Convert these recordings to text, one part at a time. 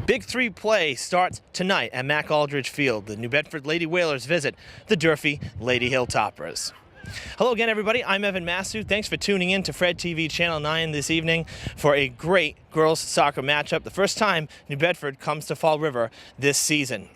Big 3 play starts tonight at Mac Aldridge Field. The New Bedford Lady Whalers visit the Durfee Lady Hilltoppers. Hello again, everybody. I'm Evan Massu. Thanks for tuning in to Fred TV Channel 9 this evening for a great girls soccer matchup. The first time New Bedford comes to Fall River this season.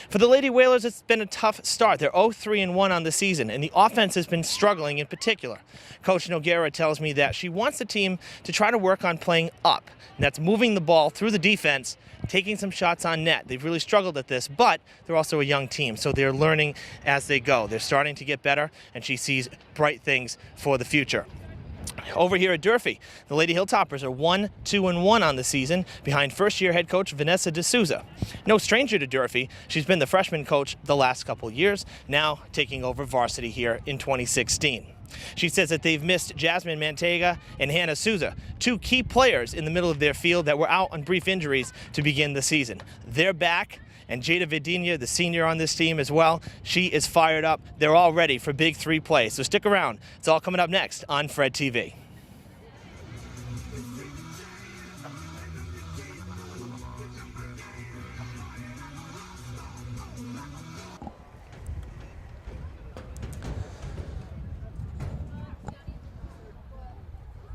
For the Lady Whalers, it's been a tough start. They're 0-3-1 on the season, and the offense has been struggling in particular. Coach Noguera tells me that she wants the team to try to work on playing up, and that's moving the ball through the defense, taking some shots on net. They've really struggled at this, but they're also a young team, so they're learning as they go. They're starting to get better, and she sees bright things for the future. Over here at Durfee, the Lady Hilltoppers are 1-2-1 on the season behind first-year head coach Vanessa D'Souza. No stranger to Durfee, she's been the freshman coach the last couple years, now taking over varsity here in 2016. She says that they've missed Jasmine Mantega and Hannah Souza, two key players in the middle of their field that were out on brief injuries to begin the season. They're back, and Jada Vidinia, the senior on this team as well, she is fired up. They're all ready for Big 3 play, so stick around. It's all coming up next on Fred TV.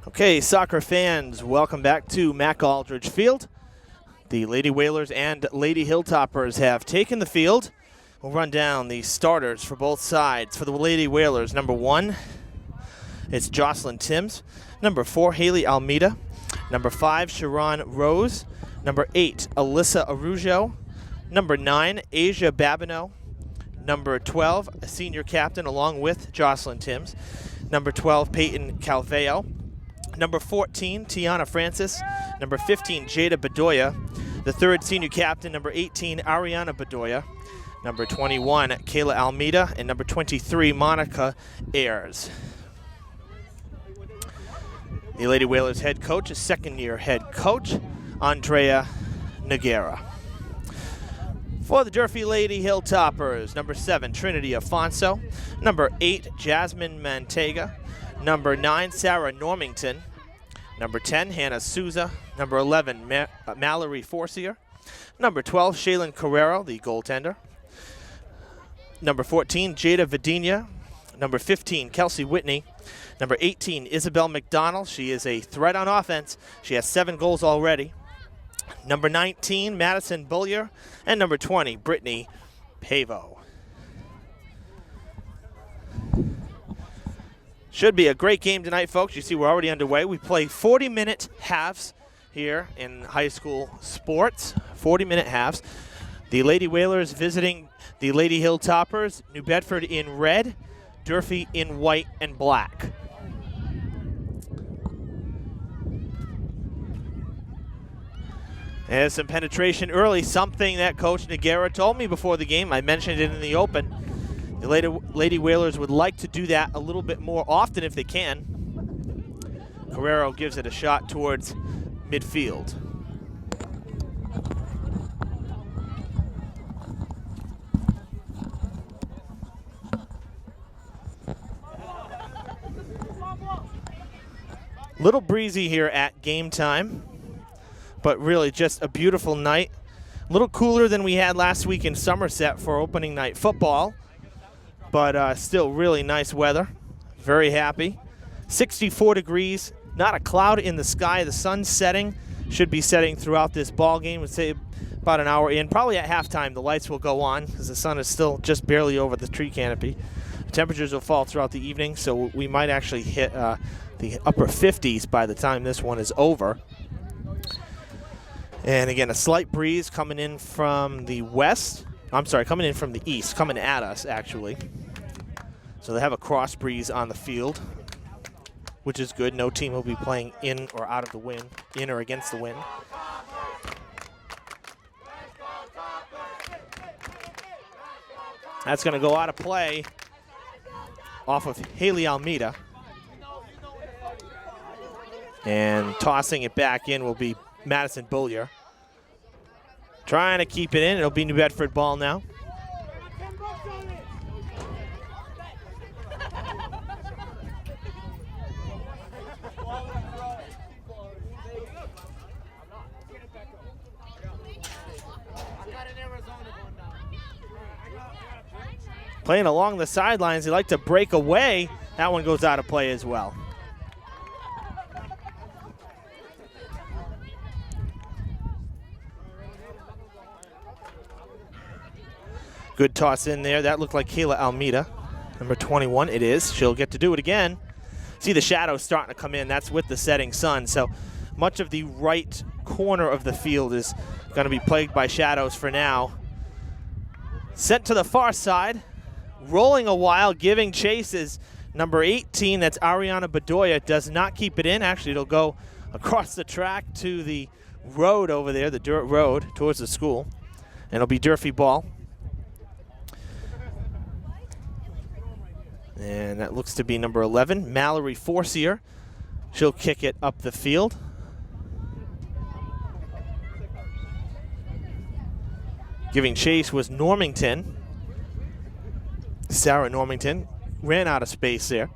Okay, soccer fans, welcome back to Mac Aldridge Field. The Lady Whalers and Lady Hilltoppers have taken the field. We'll run down the starters for both sides. For the Lady Whalers, number 1, it's Jocelyn Timms. Number 4, Haley Almeida. Number 5, Sharon Rose. Number 8, Alyssa Arujo. Number 9, Asia Babineau. Number 12, a senior captain along with Jocelyn Timms. Number 12, Peyton Calveo. Number 14, Tiana Francis. Number 15, Jada Bedoya. The third senior captain, number 18, Ariana Bedoya. Number 21, Kayla Almeida. And number 23, Monica Ayers. The Lady Whalers head coach is second-year head coach, Andrea Noguera. For the Durfee Lady Hilltoppers, number 7, Trinity Afonso. Number 8, Jasmine Mantega. Number 9, Sarah Normington. Number 10, Hannah Souza. Number 11, Mallory Forcier. Number 12, Shaylin Carrero, the goaltender. Number 14, Jada Vidinia. Number 15, Kelsey Whitney. Number 18, Isabel McDonald. She is a threat on offense. She has 7 goals already. Number 19, Madison Bullier. And number 20, Brittany Pavo. Should be a great game tonight, folks. You see we're already underway. We play 40-minute halves here in high school sports. 40-minute halves. The Lady Whalers visiting the Lady Hilltoppers. New Bedford in red, Durfee in white and black. There's some penetration early, something that Coach Noguera told me before the game. I mentioned it in the open. The Lady Whalers would like to do that a little bit more often if they can. Carrero gives it a shot towards midfield. Little breezy here at game time, but really just a beautiful night. A little cooler than we had last week in Somerset for opening night football. But still really nice weather. Very happy. 64 degrees, not a cloud in the sky. The sun's setting, should be setting throughout this ball game. We'd say about an hour in. Probably at halftime the lights will go on because the sun is still just barely over the tree canopy. The temperatures will fall throughout the evening, so we might actually hit the upper 50s by the time this one is over. And again, a slight breeze coming in from the west. I'm sorry, coming in from the east, coming at us, actually. So they have a cross breeze on the field, which is good. No team will be playing in or out of the wind, in or against the wind. That's going to go out of play off of Haley Almeida. And tossing it back in will be Madison Bullier. Trying to keep it in. It'll be New Bedford ball now. playing along the sidelines. They like to break away. That one goes out of play as well. Good toss in there. That looked like Kayla Almeida, number 21. It is. She'll get to do it again. See the shadows starting to come in. That's with the setting sun. So much of the right corner of the field is going to be plagued by shadows for now. Sent to the far side. Rolling a while, giving chase is number 18. That's Ariana Bedoya. Does not keep it in. Actually, it'll go across the track to the road over there, the dirt road towards the school. And it'll be Durfee ball. And that looks to be number 11, Mallory Forcier. She'll kick it up the field. Giving chase was Normington. Sarah Normington ran out of space there.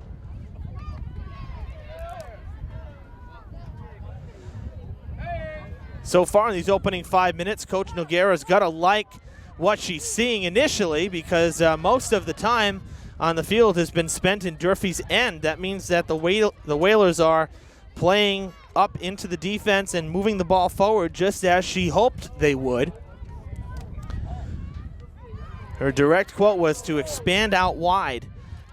So far in these opening 5 minutes, Coach Noguera's got to like what she's seeing initially, because most of the time on the field has been spent in Durfee's end. That means that the Whalers are playing up into the defense and moving the ball forward just as she hoped they would. Her direct quote was to expand out wide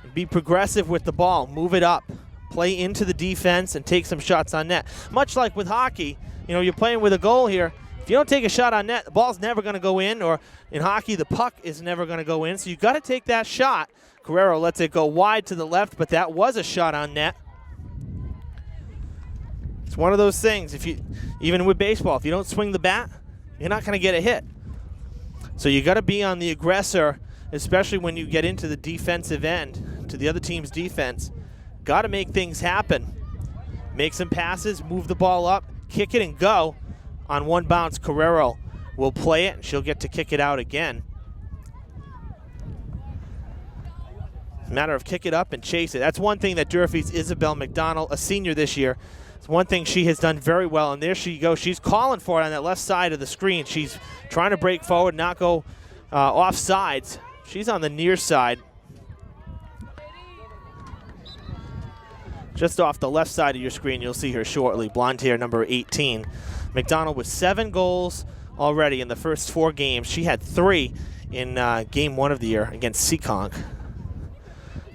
and be progressive with the ball, move it up, play into the defense, and take some shots on net. Much like with hockey, you know, you're playing with a goal here. If you don't take a shot on net, the ball's never going to go in, or in hockey, the puck is never going to go in. So you've got to take that shot. Carrero lets it go wide to the left, but that was a shot on net. It's one of those things. Even with baseball, if you don't swing the bat, you're not going to get a hit. So you got to be on the aggressor, especially when you get into the defensive end, to the other team's defense. Got to make things happen. Make some passes, move the ball up, kick it and go. On one bounce, Carrero will play it, and she'll get to kick it out again. It's a matter of kick it up and chase it. That's one thing that Durfee's Isabel McDonald, a senior this year, it's one thing she has done very well, and there she goes. She's calling for it on that left side of the screen. She's trying to break forward, not go off sides. She's on the near side. Just off the left side of your screen, you'll see her shortly. Blonde hair, number 18. McDonald with 7 goals already in the first 4 games. She had 3 in game 1 of the year against Seekonk.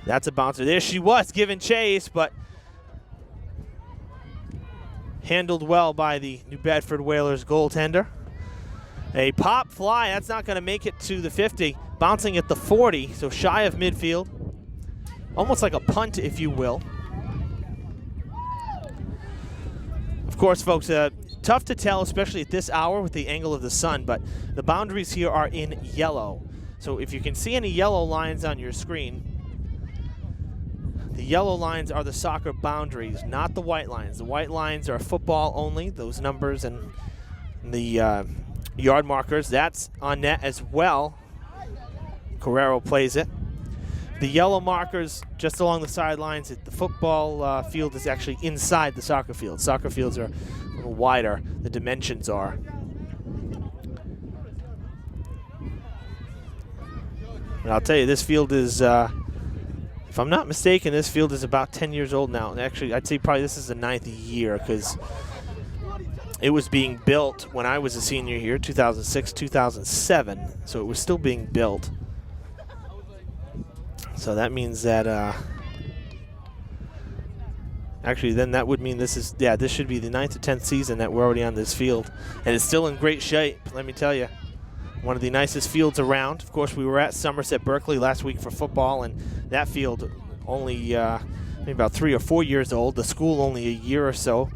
That's a bouncer. There she was, giving chase, but handled well by the New Bedford Whalers goaltender. A pop fly, that's not going to make it to the 50. Bouncing at the 40, so shy of midfield. Almost like a punt, if you will. Of course, folks, tough to tell, especially at this hour with the angle of the sun, but the boundaries here are in yellow. So if you can see any yellow lines on your screen, the yellow lines are the soccer boundaries, not the white lines. The white lines are football only, those numbers and the yard markers. That's on net as well. Carrero plays it. The yellow markers just along the sidelines, the football field is actually inside the soccer field. Soccer fields are a little wider, the dimensions are. And I'll tell you, this field is, if I'm not mistaken, this field is about 10 years old now. And actually, I'd say probably this is the 9th year, because it was being built when I was a senior here, 2006, 2007. So it was still being built. So that means that, actually then that would mean this is, yeah, this should be the 9th or 10th season that we're already on this field. And it's still in great shape, let me tell you. One of the nicest fields around. Of course, we were at Somerset Berkeley last week for football, and that field only maybe about 3 or 4 years old. The school only a year or so.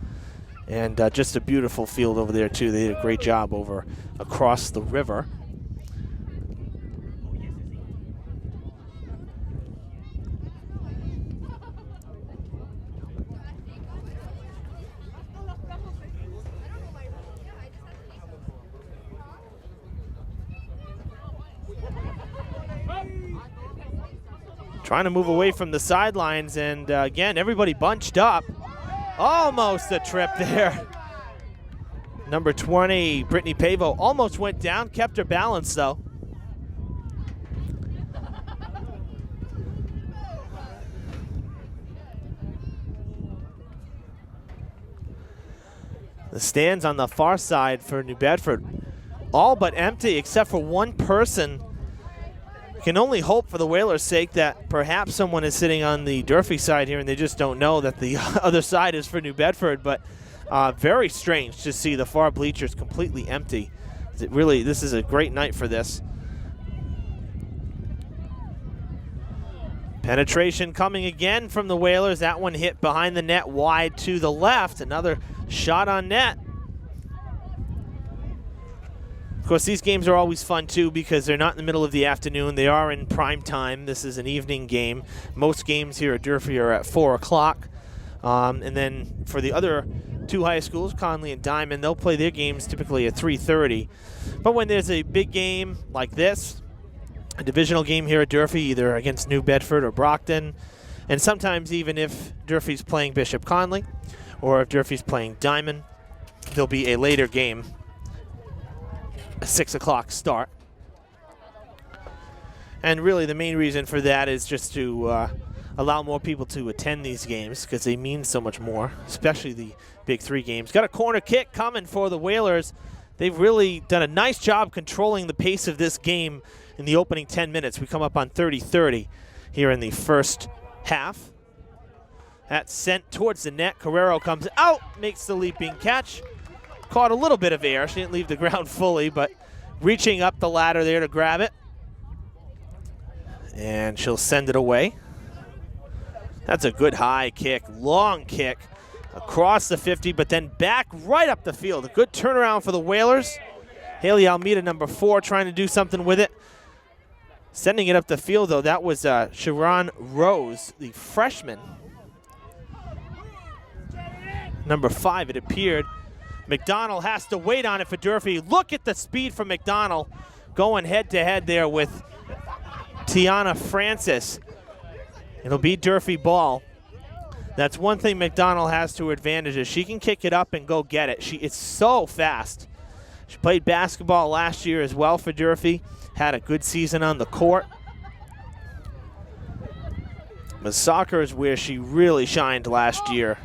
And just a beautiful field over there, too. They did a great job over across the river. Trying to move away from the sidelines, and again, everybody bunched up. Almost a trip there. Number 20, Brittany Pavo, almost went down, kept her balance though. The stands on the far side for New Bedford, all but empty except for one person. Can only hope for the Whalers' sake that perhaps someone is sitting on the Durfee side here and they just don't know that the other side is for New Bedford. But very strange to see the far bleachers completely empty. This is a great night for this. Penetration coming again from the Whalers. That one hit behind the net, wide to the left. Another shot on net. Of course, these games are always fun, too, because they're not in the middle of the afternoon. They are in prime time. This is an evening game. Most games here at Durfee are at 4 o'clock. And then for the other two high schools, Conley and Diamond, they'll play their games typically at 3:30. But when there's a big game like this, a divisional game here at Durfee, either against New Bedford or Brockton, and sometimes even if Durfee's playing Bishop Conley or if Durfee's playing Diamond, there'll be a later game, a 6 o'clock start. And really the main reason for that is just to allow more people to attend these games because they mean so much more, especially the Big Three games. Got a corner kick coming for the Whalers. They've really done a nice job controlling the pace of this game in the opening 10 minutes. We come up on 30-30 here in the first half. That's sent towards the net. Carrero comes out, makes the leaping catch. Caught a little bit of air. She didn't leave the ground fully, but reaching up the ladder there to grab it. And she'll send it away. That's a good high kick, long kick across the 50, but then back right up the field. A good turnaround for the Whalers. Haley Almeida, number 4, trying to do something with it. Sending it up the field, though, that was Sharon Rose, the freshman. Number 5, it appeared. McDonald has to wait on it for Durfee. Look at the speed from McDonald going head-to-head there with Tiana Francis. It'll be Durfee ball. That's one thing McDonald has to her advantage is she can kick it up and go get it. It's so fast. She played basketball last year as well for Durfee. Had a good season on the court. But soccer is where she really shined last year.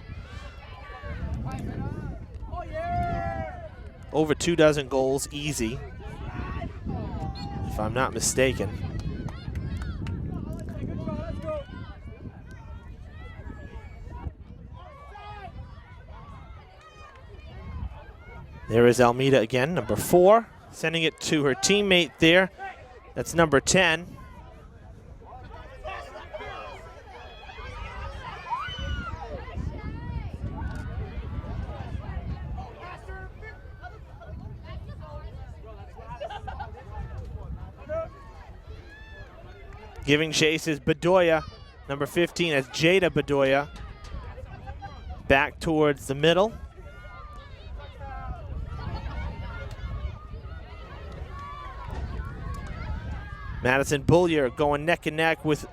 Over 24 goals, easy, if I'm not mistaken. There is Almeida again, number 4, sending it to her teammate there. That's number 10. Giving chase is Bedoya, number 15, as Jada Bedoya. Back towards the middle. Madison Bullier going neck and neck with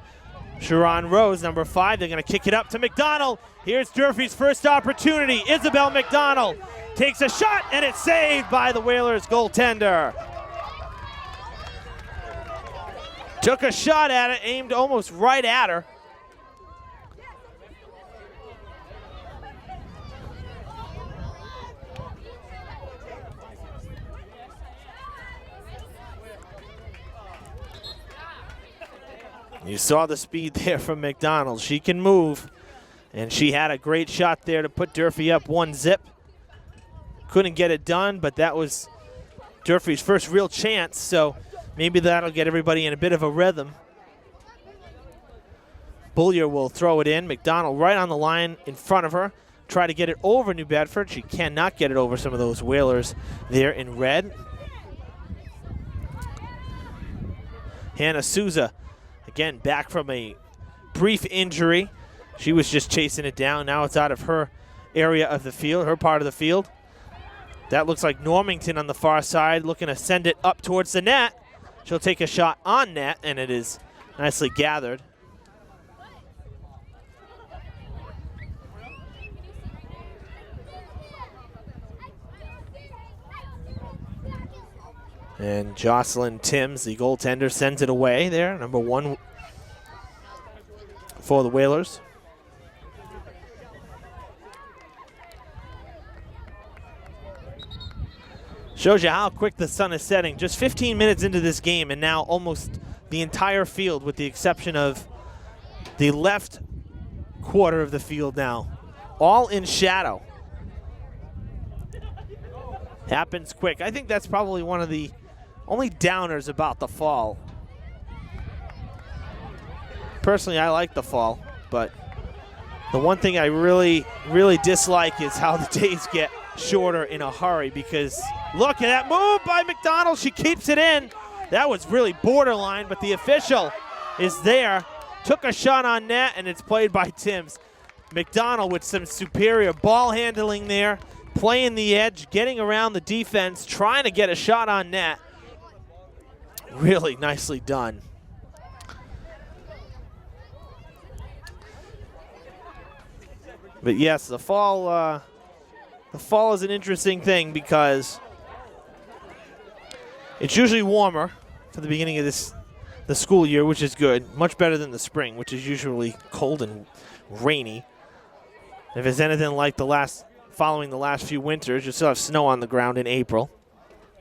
Sharon Rose, number 5. They're going to kick it up to McDonald. Here's Durfee's first opportunity. Isabel McDonald takes a shot, and it's saved by the Whalers goaltender. Took a shot at it, aimed almost right at her. You saw the speed there from McDonald. She can move, and she had a great shot there to put Durfee up 1-0. Couldn't get it done, but that was Durfee's first real chance, so maybe that'll get everybody in a bit of a rhythm. Bullier will throw it in. McDonald right on the line in front of her. Try to get it over New Bedford. She cannot get it over some of those Whalers there in red. Hannah Souza, again, back from a brief injury. She was just chasing it down. Now it's out of her area of the field, her part of the field. That looks like Normington on the far side, looking to send it up towards the net. She'll take a shot on net, and it is nicely gathered. And Jocelyn Timms, the goaltender, sends it away there, number 1 for the Whalers. Shows you how quick the sun is setting. Just 15 minutes into this game, and now almost the entire field, with the exception of the left quarter of the field now, all in shadow. Happens quick. I think that's probably one of the only downers about the fall. Personally, I like the fall, but the one thing I really dislike is how the days get shorter in a hurry, because look at that move by McDonald. She keeps it in. That was really borderline, but the official is there. Took a shot on net, and it's played by Timms. McDonald with some superior ball handling there, playing the edge, getting around the defense, trying to get a shot on net. Really nicely done. But yes, the fall is an interesting thing because it's usually warmer for the beginning of the school year, which is good. Much better than the spring, which is usually cold and rainy. If it's anything like following the last few winters, you still have snow on the ground in April.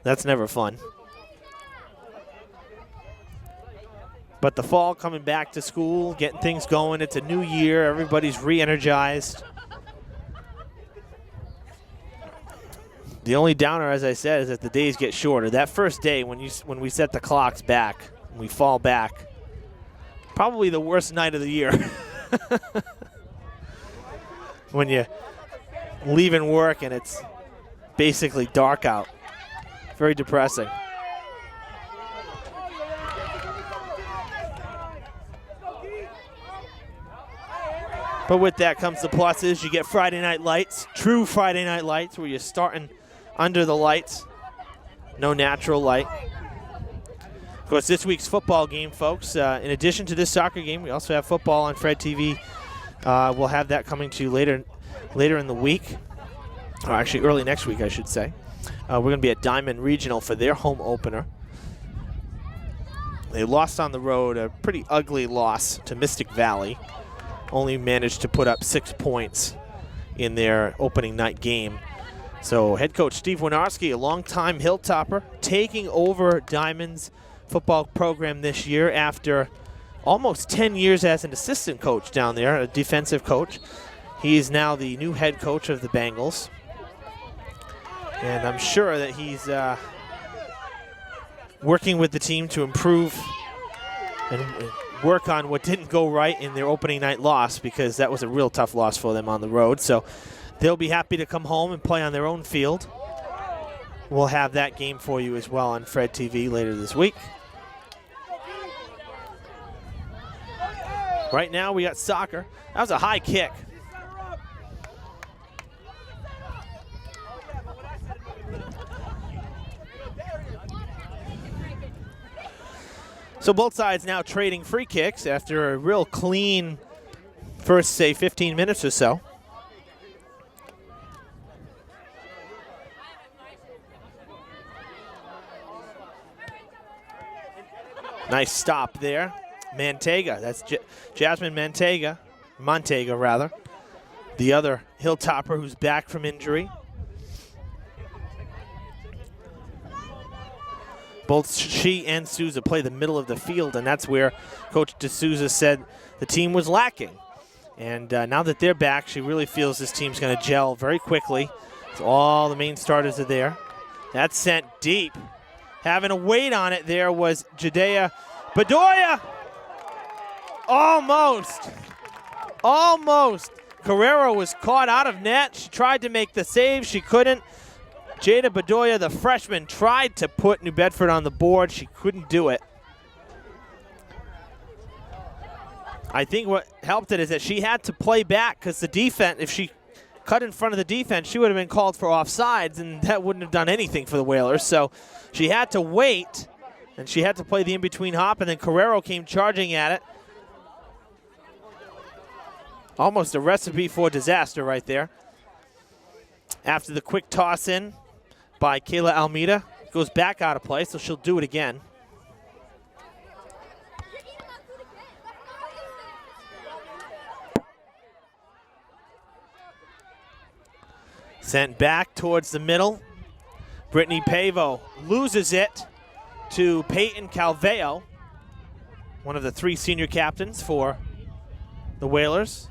That's never fun. But the fall, coming back to school, getting things going. It's a new year. Everybody's re-energized. The only downer, as I said, is that the days get shorter. That first day when we set the clocks back, we fall back, probably the worst night of the year. When you leaving work and it's basically dark out. Very depressing. But with that comes the pluses. You get Friday night lights, true Friday night lights, where you're starting under the lights. No natural light. Of course, this week's football game, folks, in addition to this soccer game, we also have football on Fred TV. We'll have that coming to you later in the week, or actually early next week, I should say. We're going to be at Diamond Regional for their home opener. They lost on the road, a pretty ugly loss to Mystic Valley. Only managed to put up 6 points in their opening night game. So head coach Steve Winarski, a longtime Hilltopper, taking over Diamond's football program this year after almost 10 years as an assistant coach down there, a defensive coach. He is now the new head coach of the Bengals. And I'm sure that he's working with the team to improve and work on what didn't go right in their opening night loss, because that was a real tough loss for them on the road. So they'll be happy to come home and play on their own field. We'll have that game for you as well on Fred TV later this week. Right now we got soccer. That was a high kick. So both sides now trading free kicks after a real clean first, say, 15 minutes or so. Nice stop there. Mantega, that's Jasmine Montega, rather. The other Hilltopper who's back from injury. Both she and Souza play the middle of the field, and that's where Coach D'Souza said the team was lacking. And now that they're back, she really feels this team's going to gel very quickly. So all the main starters are there. That's sent deep. Having a weight on it there was Jadea Bedoya. Almost. Almost. Carrero was caught out of net. She tried to make the save. She couldn't. Jada Bedoya, the freshman, tried to put New Bedford on the board. She couldn't do it. I think what helped it is that she had to play back, because the defense, if she cut in front of the defense, she would have been called for offsides, and that wouldn't have done anything for the Whalers. So she had to wait, and she had to play the in-between hop, and then Carrero came charging at it. Almost a recipe for disaster right there. After the quick toss in by Kayla Almeida, goes back out of play, so she'll do it again. Sent back towards the middle Brittany Pavo loses it to Peyton Calveo, one of the 3 senior captains for the Whalers.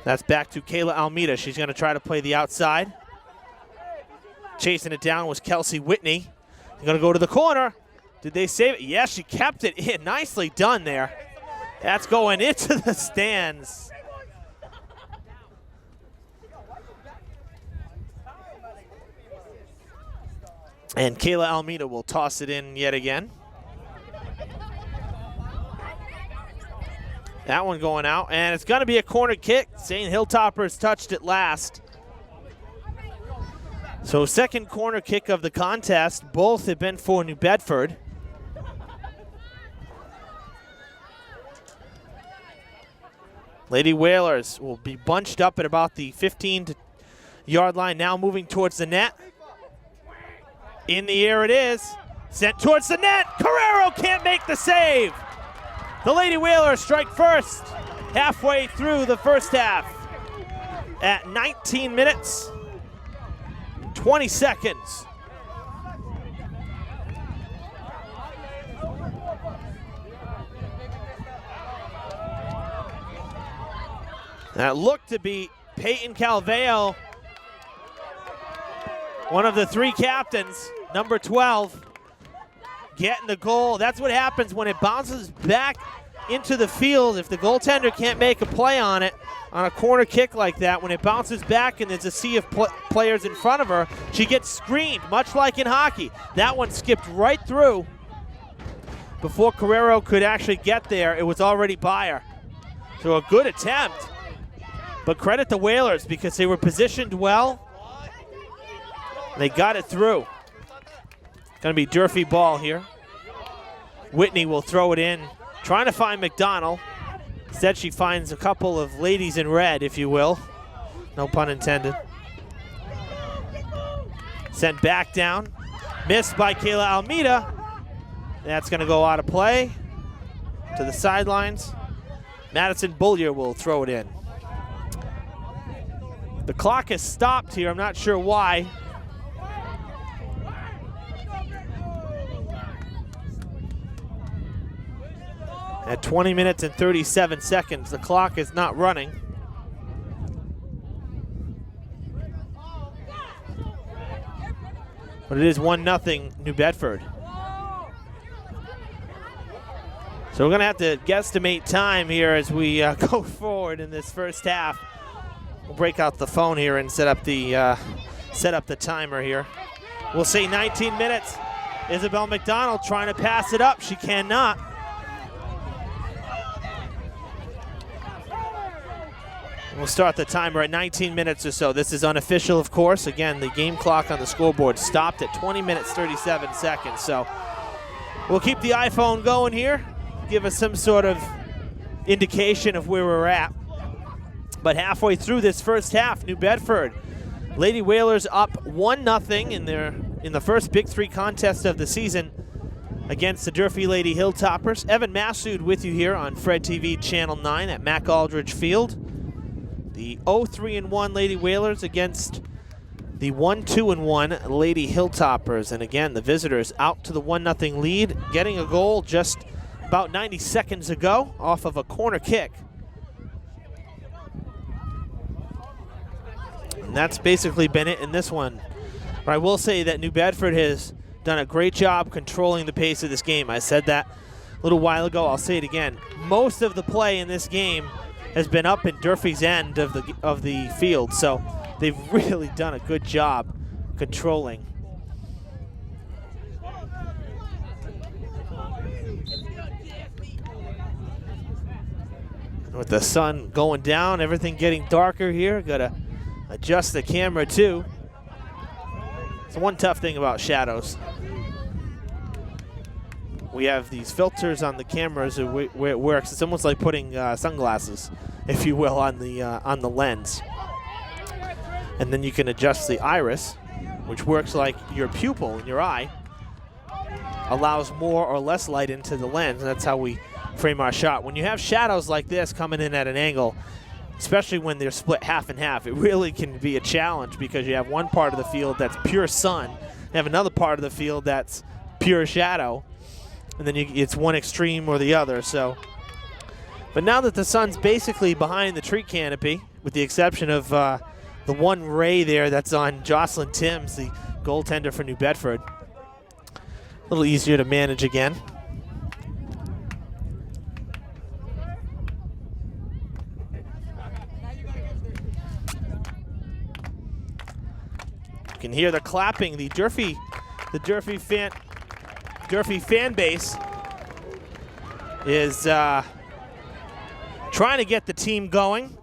That's back to Kayla Almeida. She's going to try to play the outside. Chasing it down was Kelsey Whitney. They're going to go to the corner. Did they save it? Yes, she kept it in. Nicely done there. That's going into the stands. And Kayla Almeida will toss it in yet again. That one going out, and it's going to be a corner kick. St. Hilltoppers touched it last. So second corner kick of the contest. Both have been for New Bedford. Lady Whalers will be bunched up at about the 15-yard line, now moving towards the net. In the air it is. Sent towards the net. Carrero can't make the save. The Lady Whalers strike first halfway through the first half at 19 minutes, 20 seconds. That looked to be Peyton Calveo, one of the 3 captains, number 12. Getting the goal. That's what happens when it bounces back into the field. If the goaltender can't make a play on it, on a corner kick like that, when it bounces back and there's a sea of players in front of her, she gets screened, much like in hockey. That one skipped right through. Before Carrero could actually get there, it was already by her. So a good attempt. But credit the Whalers because they were positioned well. They got it through. Going to be Durfee ball here. Whitney will throw it in, trying to find McDonald. Instead, she finds a couple of ladies in red, if you will. No pun intended. Sent back down. Missed by Kayla Almeida. That's going to go out of play to the sidelines. Madison Bullier will throw it in. The clock has stopped here. I'm not sure why. At 20 minutes and 37 seconds, the clock is not running. But it is 1-0 New Bedford. So we're going to have to guesstimate time here as we go forward in this first half. We'll break out the phone here and set up the timer here. We'll say 19 minutes. Isabel McDonald trying to pass it up. She cannot. We'll start the timer at 19 minutes or so. This is unofficial, of course. Again, the game clock on the scoreboard stopped at 20 minutes, 37 seconds. So we'll keep the iPhone going here, give us some sort of indication of where we're at. But halfway through this first half, New Bedford, Lady Whalers up 1-0 in the first Big 3 contest of the season against the Durfee Lady Hilltoppers. Evan Massoud with you here on Fred TV Channel 9 at Mac Aldridge Field. The 0-3-1 Lady Whalers against the 1-2-1 Lady Hilltoppers. And again, the visitors out to the 1-0 lead, getting a goal just about 90 seconds ago off of a corner kick. And that's basically been it in this one. But I will say that New Bedford has done a great job controlling the pace of this game. I said that a little while ago. I'll say it again. Most of the play in this game has been up in Durfee's end of the field, so they've really done a good job controlling. With the sun going down, everything getting darker here. Got to adjust the camera too. It's one tough thing about shadows. We have these filters on the cameras where it works. It's almost like putting sunglasses, if you will, on the lens. And then you can adjust the iris, which works like your pupil in your eye, allows more or less light into the lens, and that's how we frame our shot. When you have shadows like this coming in at an angle, especially when they're split half and half. It really can be a challenge because you have one part of the field that's pure sun, you have another part of the field that's pure shadow, and then it's one extreme or the other. So, but now that the sun's basically behind the tree canopy, with the exception of the one ray there that's on Jocelyn Timms, the goaltender for New Bedford, a little easier to manage again. You can hear the clapping. The Durfee fan base is trying to get the team going.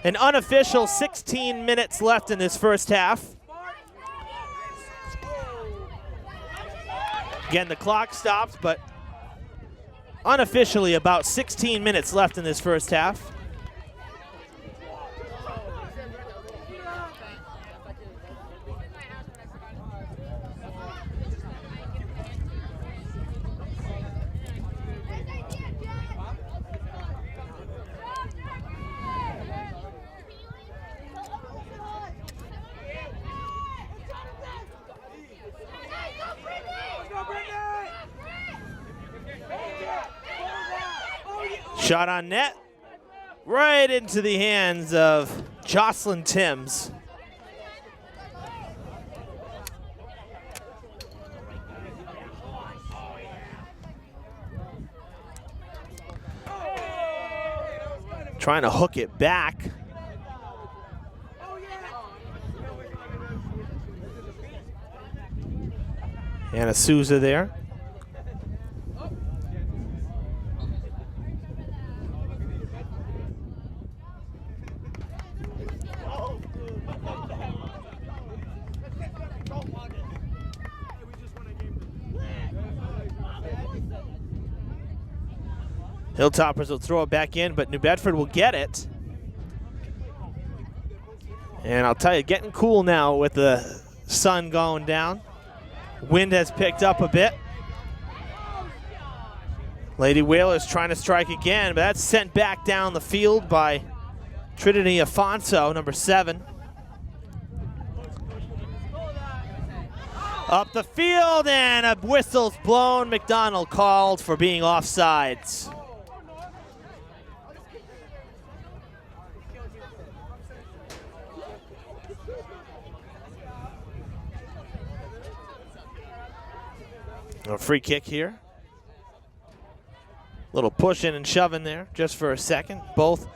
An unofficial 16 minutes left in this first half. Again, the clock stopped, but unofficially about 16 minutes left in this first half. Shot on net, right into the hands of Jocelyn Timms. Trying to hook it back. Anna Souza there. Hilltoppers will throw it back in, but New Bedford will get it. And I'll tell you, getting cool now with the sun going down. Wind has picked up a bit. Lady Whalers trying to strike again, but that's sent back down the field by Trinity Afonso, number 7. Up the field, and a whistle's blown. McDonald called for being offsides. A free kick here. Little pushing and shoving there just for a second. Both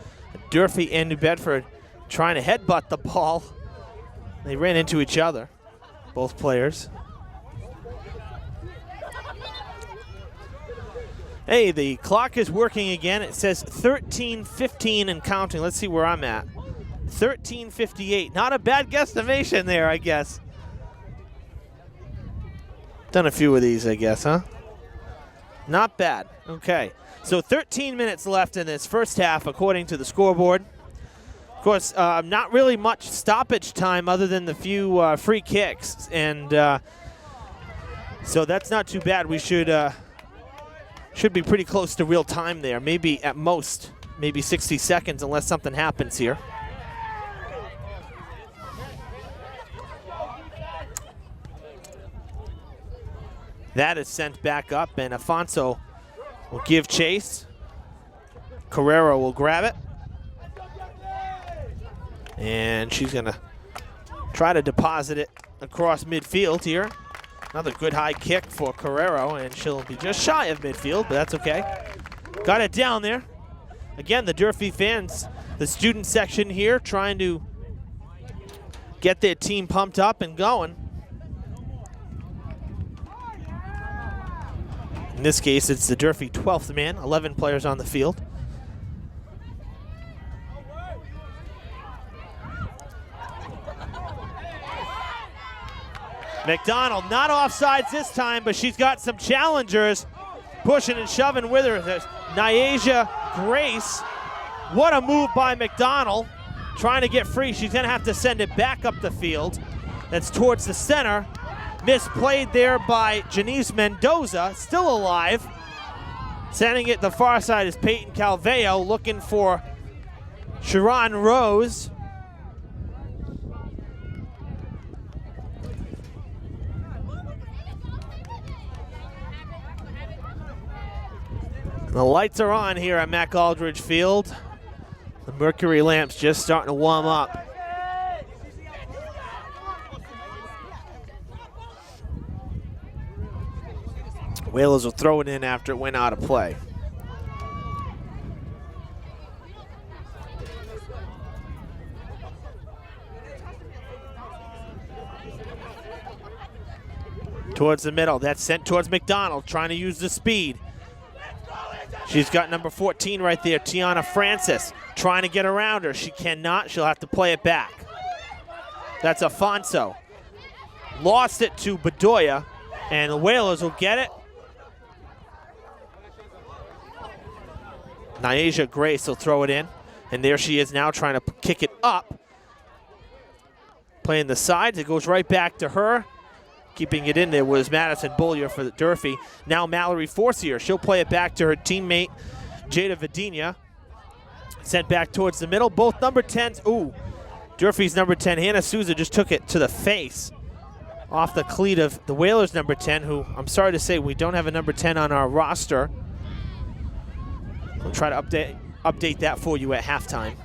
Durfee and New Bedford trying to headbutt the ball. They ran into each other, both players. Hey, the clock is working again. It says 13:15 and counting. Let's see where I'm at. 13:58. Not a bad guesstimation there, I guess. Done a few of these, I guess, huh? Not bad. Okay. So 13 minutes left in this first half, according to the scoreboard. Of course, not really much stoppage time other than the few free kicks. And so that's not too bad. We should be pretty close to real time there. Maybe at most, maybe 60 seconds unless something happens here. That is sent back up, and Afonso will give chase. Carrero will grab it. And she's going to try to deposit it across midfield here. Another good high kick for Carrero, and she'll be just shy of midfield, but that's okay. Got it down there. Again, the Durfee fans, the student section here, trying to get their team pumped up and going. In this case, it's the Durfee 12th man, 11 players on the field. McDonald not offsides this time, but she's got some challengers pushing and shoving with her. There's Nyasia Grace. What a move by McDonald, trying to get free. She's going to have to send it back up the field. That's towards the center. Misplayed there by Janice Mendoza, still alive. Sending it the far side is Peyton Calveo, looking for Sharon Rose. The lights are on here at Mac Aldridge Field. The mercury lamp's just starting to warm up. Whalers will throw it in after it went out of play. Towards the middle, that's sent towards McDonald, trying to use the speed. She's got number 14 right there, Tiana Francis, trying to get around her. She cannot, she'll have to play it back. That's Afonso. Lost it to Bedoya, and the Whalers will get it. Nyasia Grace will throw it in, and there she is now trying to kick it up. Playing the sides, it goes right back to her. Keeping it in there was Madison Beaulieu for the Durfee. Now Mallory Forcier, she'll play it back to her teammate, Jada Vidina. Sent back towards the middle, both number 10s. Ooh, Durfee's number 10, Hannah Souza, just took it to the face off the cleat of the Whalers' number 10, who I'm sorry to say we don't have a number 10 on our roster. We'll try to update that for you at halftime.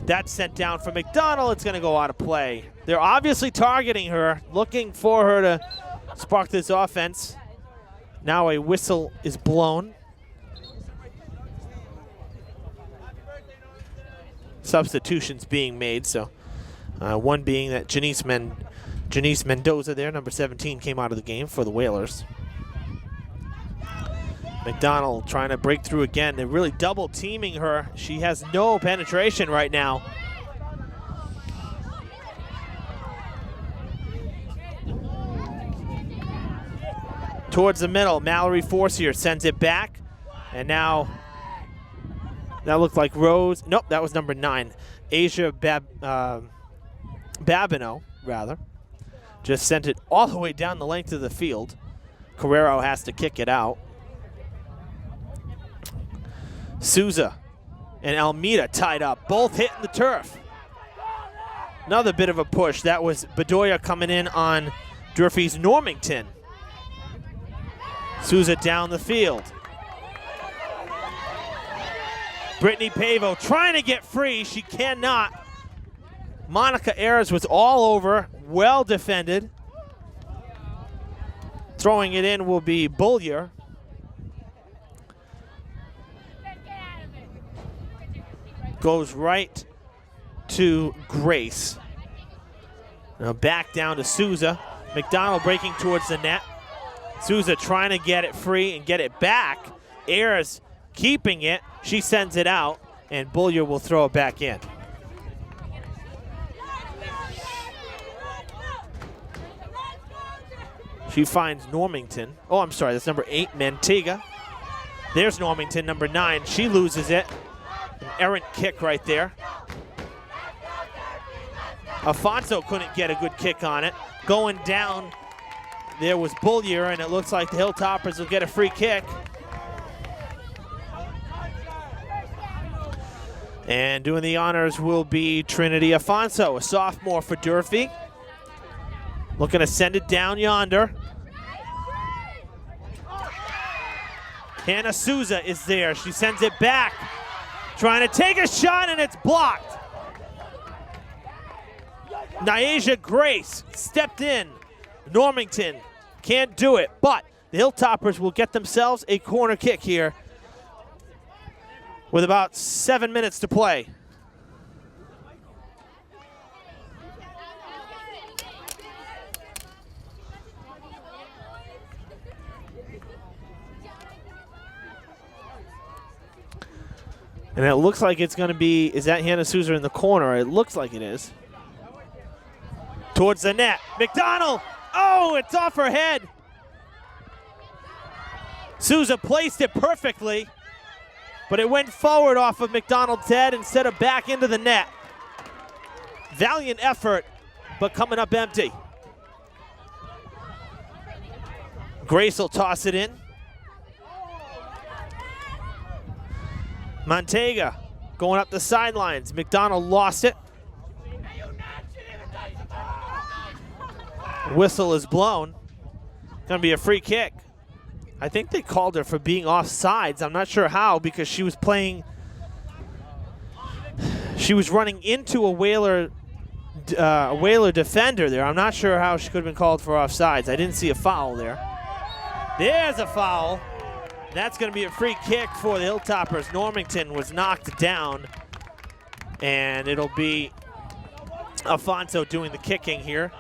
That's sent down for McDonald. It's going to go out of play. They're obviously targeting her, looking for her to spark this offense. Now a whistle is blown. Substitutions being made, so one being that Janice Mendoza there, number 17, came out of the game for the Whalers. McDonald trying to break through again. They're really double teaming her. She has no penetration right now. Towards the middle, Mallory Forcier sends it back. And now, that looked like Rose. Nope, that was number 9. Asia Babineau, rather. Just sent it all the way down the length of the field. Carrero has to kick it out. Souza and Almeida tied up, both hitting the turf. Another bit of a push. That was Bedoya coming in on Durfee's Normington. Souza down the field. Brittany Pavo trying to get free. She cannot. Monica Ayers was all over. Well defended. Throwing it in will be Beaulieu. Goes right to Grace. Now back down to Souza. McDonald breaking towards the net. Souza trying to get it free and get it back. Ayers keeping it. She sends it out, and Beaulieu will throw it back in. She finds Normington. Oh, I'm sorry, that's number 8, Mantega. There's Normington, number 9. She loses it. An errant kick right there. Afonso couldn't get a good kick on it. Going down, there was Beaulieu, and it looks like the Hilltoppers will get a free kick. And doing the honors will be Trinity Afonso, a sophomore for Durfee. Looking to send it down yonder. Hannah Souza is there. She sends it back. Trying to take a shot, and it's blocked. Nyasia Grace stepped in. Normington can't do it, but the Hilltoppers will get themselves a corner kick here with about 7 minutes to play. And it looks like it's going to be, is that Hannah Souza in the corner? It looks like it is. Towards the net. McDonald! Oh, it's off her head. Souza placed it perfectly, but it went forward off of McDonald's head instead of back into the net. Valiant effort, but coming up empty. Grace will toss it in. Mantega going up the sidelines. McDonald lost it. Whistle is blown. Going to be a free kick. I think they called her for being offsides. I'm not sure how, because she was playing. She was running into a Whaler defender there. I'm not sure how she could have been called for offsides. I didn't see a foul there. There's a foul. That's going to be a free kick for the Hilltoppers. Normington was knocked down, and it'll be Alfonso doing the kicking here.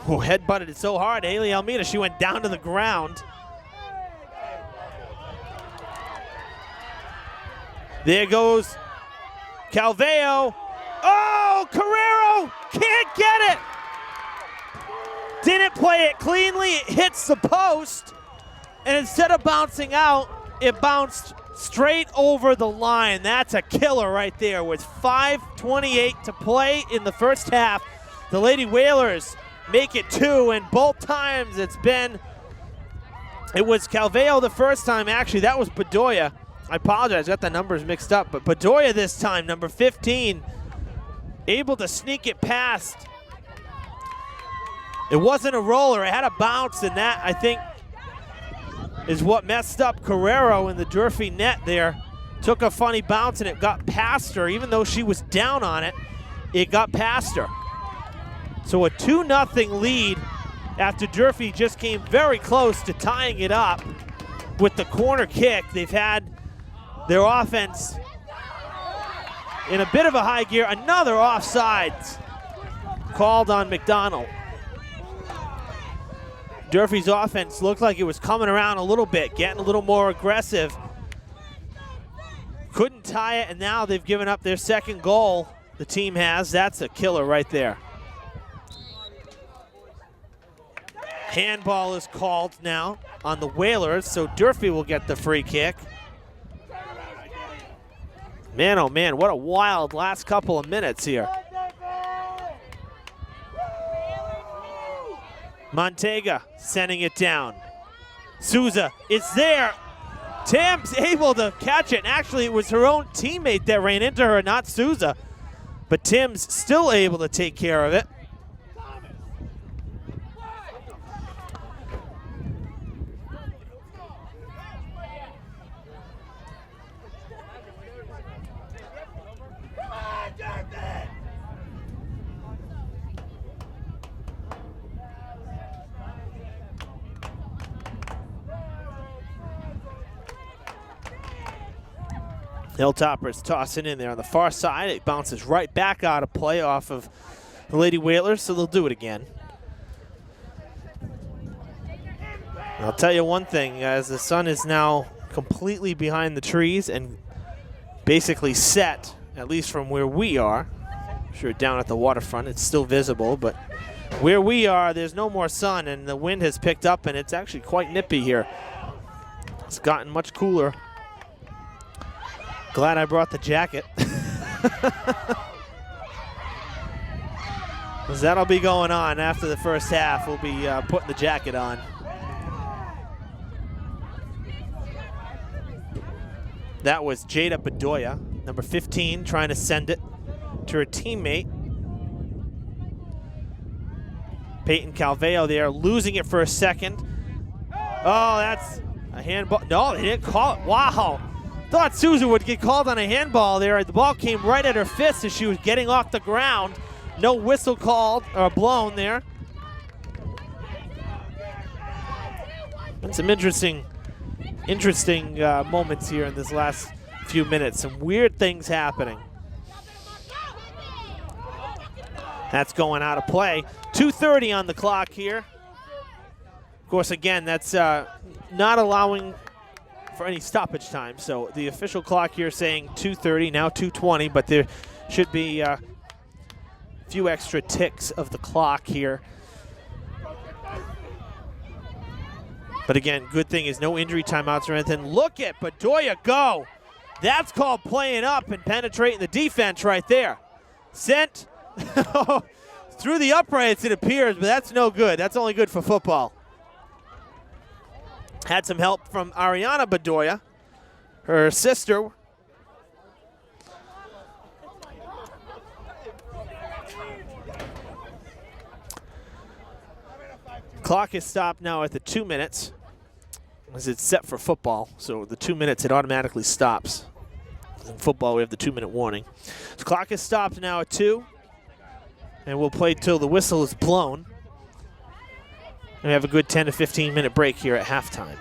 Oh, headbutted it so hard. Haley Almeida, she went down to the ground. There goes Calveo. Oh, Carrero can't get it. Didn't play it cleanly. It hits the post. And instead of bouncing out, it bounced straight over the line. That's a killer right there with 5:28 to play in the first half. The Lady Whalers make it 2, and both times it was Calveo the first time. Actually, that was Bedoya. I apologize, got the numbers mixed up, but Bedoya this time, number 15, able to sneak it past. It wasn't a roller, it had a bounce, and that, I think, is what messed up Carrero in the Durfee net there. Took a funny bounce, and it got past her. Even though she was down on it, it got past her. So a 2-0 lead after Durfee just came very close to tying it up with the corner kick. They've had their offense in a bit of a high gear. Another offsides called on McDonald. Durfee's offense looked like it was coming around a little bit, getting a little more aggressive. Couldn't tie it, and now they've given up their second goal. The team has. That's a killer right there. Handball is called now on the Whalers, so Durfee will get the free kick. Man, oh man, what a wild last couple of minutes here. Montega sending it down. Souza, it's there. Tim's able to catch it. And actually, it was her own teammate that ran into her, not Souza. But Tim's still able to take care of it. Hilltoppers tossing in there on the far side. It bounces right back out of play off of the Lady Whalers, so they'll do it again. I'll tell you one thing, as the sun is now completely behind the trees and basically set, at least from where we are. I'm sure down at the waterfront it's still visible, but where we are, there's no more sun, and the wind has picked up, and it's actually quite nippy here. It's gotten much cooler. Glad I brought the jacket. Because that'll be going on after the first half. We'll be putting the jacket on. That was Jada Bedoya, number 15, trying to send it to her teammate. Peyton Calveo there, losing it for a second. Oh, that's a handball. No, they didn't call it. Wow. Thought Souza would get called on a handball there. The ball came right at her fist as she was getting off the ground. No whistle called or blown there. And some interesting moments here in this last few minutes. Some weird things happening. That's going out of play. 2:30 on the clock here. Of course, again, that's not allowing for any stoppage time. So the official clock here saying 2:30, now 2:20, but there should be a few extra ticks of the clock here. But again, good thing is no injury timeouts or anything. Look at Bedoya go. That's called playing up and penetrating the defense right there. Sent through the uprights, it appears, but that's no good. That's only good for football. Had some help from Ariana Bedoya, her sister. Clock is stopped now at the 2 minutes, as it's set for football. So the 2 minutes, it automatically stops. In football, we have the 2-minute warning. The clock is stopped now at 2, and we'll play till the whistle is blown. And we have a good 10 to 15-minute break here at halftime.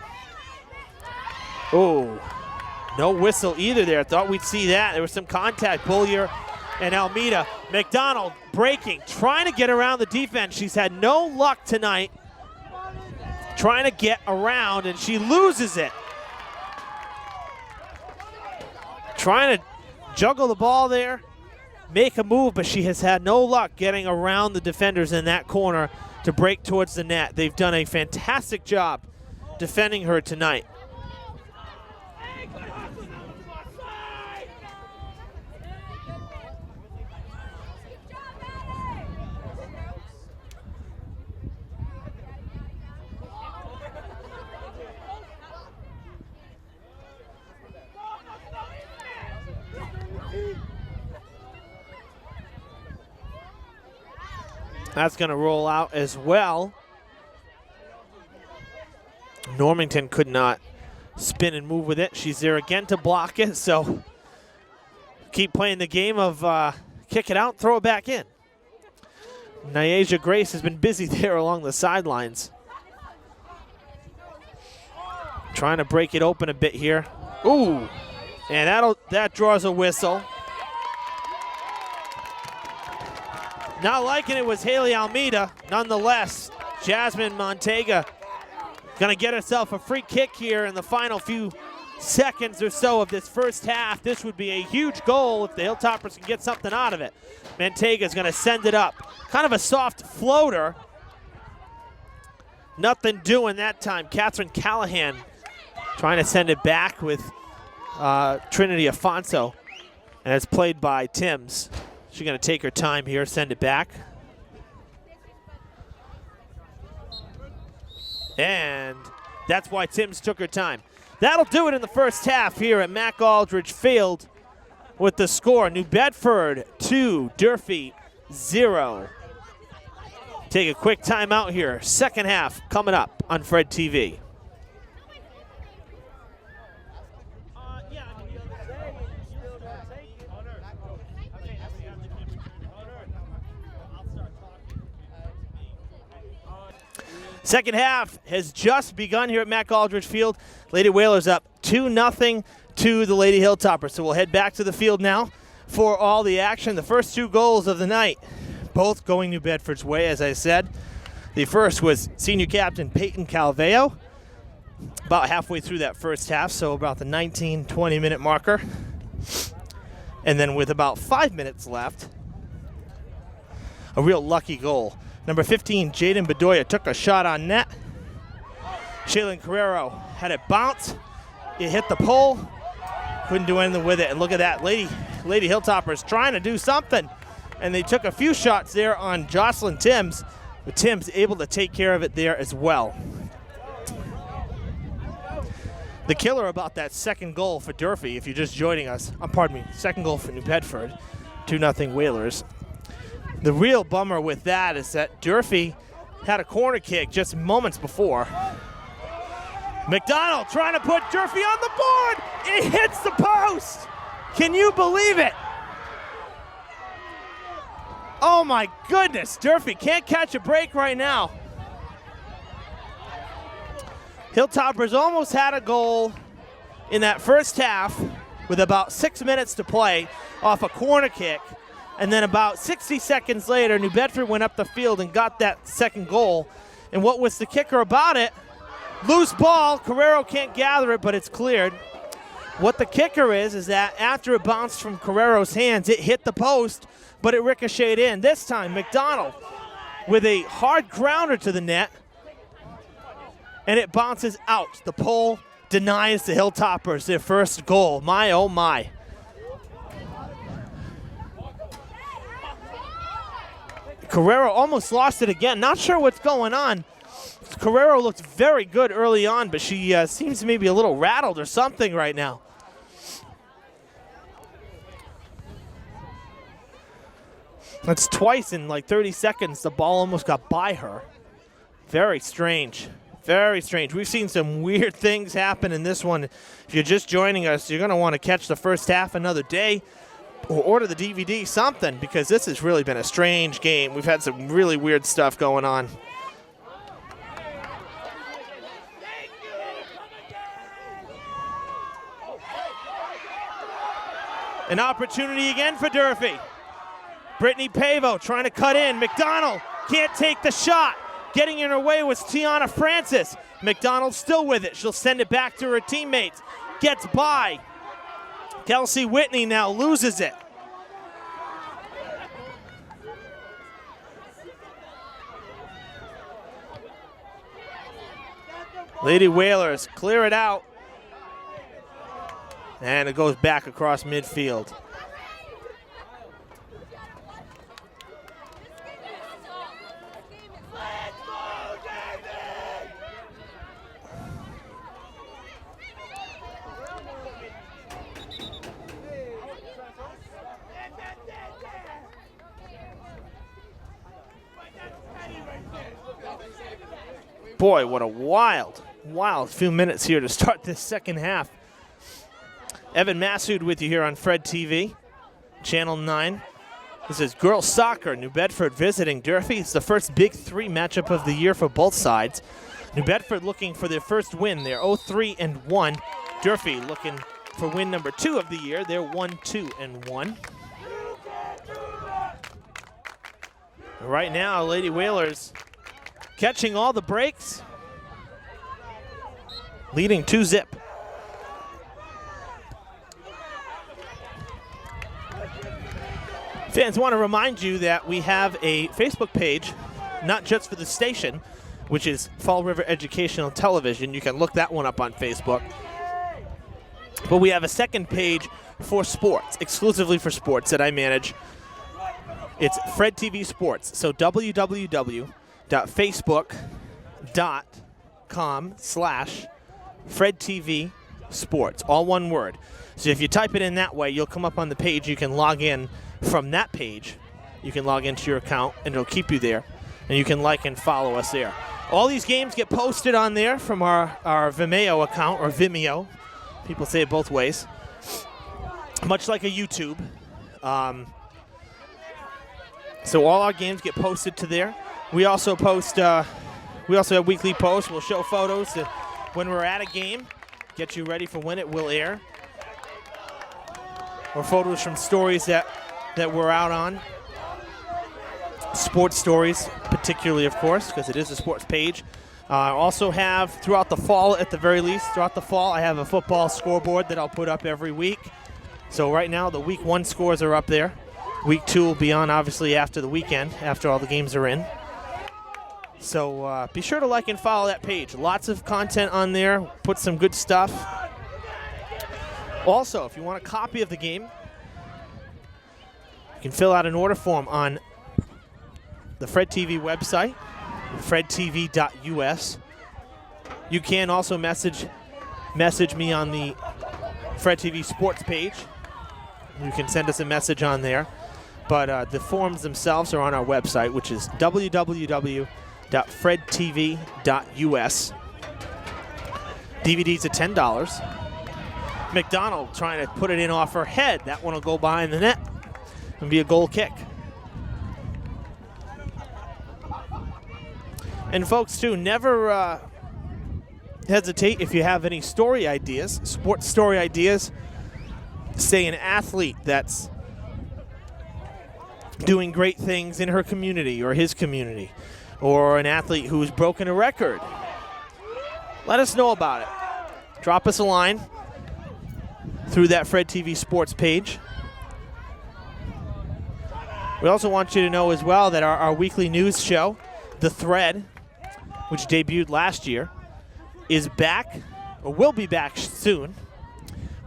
Oh, no whistle either there. Thought we'd see that. There was some contact. Bullier and Almeida. McDonald breaking, trying to get around the defense. She's had no luck tonight trying to get around, and she loses it. Trying to juggle the ball there, make a move, but she has had no luck getting around the defenders in that corner to break towards the net. They've done a fantastic job defending her tonight. That's going to roll out as well. Normington could not spin and move with it. She's there again to block it, so keep playing the game of kick it out, throw it back in. Nyasia Grace has been busy there along the sidelines. Trying to break it open a bit here. Ooh, and that draws a whistle. Not liking it was Haley Almeida. Nonetheless, Jasmine Montega gonna get herself a free kick here in the final few seconds or so of this first half. This would be a huge goal if the Hilltoppers can get something out of it. Mantega's gonna send it up. Kind of a soft floater. Nothing doing that time. Catherine Callahan trying to send it back with Trinity Afonso. And it's played by Timms. She's going to take her time here, send it back. And that's why Timms took her time. That'll do it in the first half here at Mac Aldridge Field with the score. New Bedford 2, Durfee 0. Take a quick timeout here. Second half coming up on Fred TV. Second half has just begun here at Mac Aldridge Field. Lady Whalers up 2-0 to the Lady Hilltoppers. So we'll head back to the field now for all the action. The first 2 goals of the night, both going New Bedford's way, as I said. The first was senior captain Peyton Calveo, about halfway through that first half, so about the 19-20 minute marker. And then with about 5 minutes left, a real lucky goal. Number 15, Jaden Bedoya, took a shot on net. Shaylin Carrero had it bounce. It hit the pole. Couldn't do anything with it. And look at that. Lady Hilltoppers trying to do something. And they took a few shots there on Jocelyn Timms. But Timms able to take care of it there as well. The killer about that second goal for Durfee, if you're just joining us, pardon me, second goal for New Bedford, 2-0 Whalers. The real bummer with that is that Durfee had a corner kick just moments before. McDonald trying to put Durfee on the board. It hits the post. Can you believe it? Oh my goodness, Durfee can't catch a break right now. Hilltoppers almost had a goal in that first half with about 6 minutes to play off a corner kick. And then about 60 seconds later, New Bedford went up the field and got that second goal. And what was the kicker about it? Loose ball. Carrero can't gather it, but it's cleared. What the kicker is that after it bounced from Carrero's hands, it hit the post, but it ricocheted in. This time, McDonald with a hard grounder to the net, and it bounces out. The pole denies the Hilltoppers their first goal. My, oh my. Carrero almost lost it again. Not sure what's going on. Carrero looked very good early on, but she seems maybe a little rattled or something right now. That's twice in like 30 seconds the ball almost got by her. Very strange. Very strange. We've seen some weird things happen in this one. If you're just joining us, you're going to want to catch the first half another day or order the DVD, something, because this has really been a strange game. We've had some really weird stuff going on. An opportunity again for Durfee. Brittany Pavo trying to cut in. McDonald can't take the shot. Getting in her way was Tiana Francis. McDonald still with it. She'll send it back to her teammates. Gets by. Kelsey Whitney now loses it. Lady Whalers clear it out. And it goes back across midfield. Boy, what a wild few minutes here to start this second half. Evan Massoud with you here on Fred TV, Channel 9. This is girls soccer, New Bedford visiting Durfee. It's the first Big Three matchup of the year for both sides. New Bedford looking for their first win. They're 0-3-1. Durfee looking for win number 2 of the year. They're 1-2-1. Right now, Lady Whalers catching all the breaks, leading 2-0. Fans, want to remind you that we have a Facebook page, not just for the station, which is Fall River Educational Television. You can look that one up on Facebook. But we have a second page for sports, exclusively for sports, that I manage. It's Fred TV Sports. So www.facebook.com/Fred TV Sports, all one word. So if you type it in that way, you'll come up on the page. You can log in from that page. You can log into your account, and it'll keep you there. And you can like and follow us there. All these games get posted on there from our Vimeo account, or Vimeo. People say it both ways. Much like a YouTube. So all our games get posted to there. We also post. We also have weekly posts. We'll show photos when we're at a game, get you ready for when it will air, or photos from stories that we're out on. Sports stories, particularly, of course, because it is a sports page. Also have, throughout the fall, at the very least, throughout the fall, I have a football scoreboard that I'll put up every week. So right now, the Week 1 scores are up there. Week 2 will be on, obviously, after the weekend, after all the games are in. So be sure to like and follow that page. Lots of content on there. Put some good stuff. Also, if you want a copy of the game, you can fill out an order form on the Fred TV website, fredtv.us. You can also message me on the Fred TV Sports page. You can send us a message on there. But the forms themselves are on our website, which is www.fredtv.us. DVDs at $10. McDonald trying to put it in off her head. That one will go behind the net and be a goal kick. And folks, too, never hesitate if you have any story ideas, sports story ideas. Say an athlete that's doing great things in her community or his community, or an athlete who's broken a record. Let us know about it. Drop us a line through that Fred TV Sports page. We also want you to know as well that our weekly news show, The Thread, which debuted last year, is back, or will be back soon.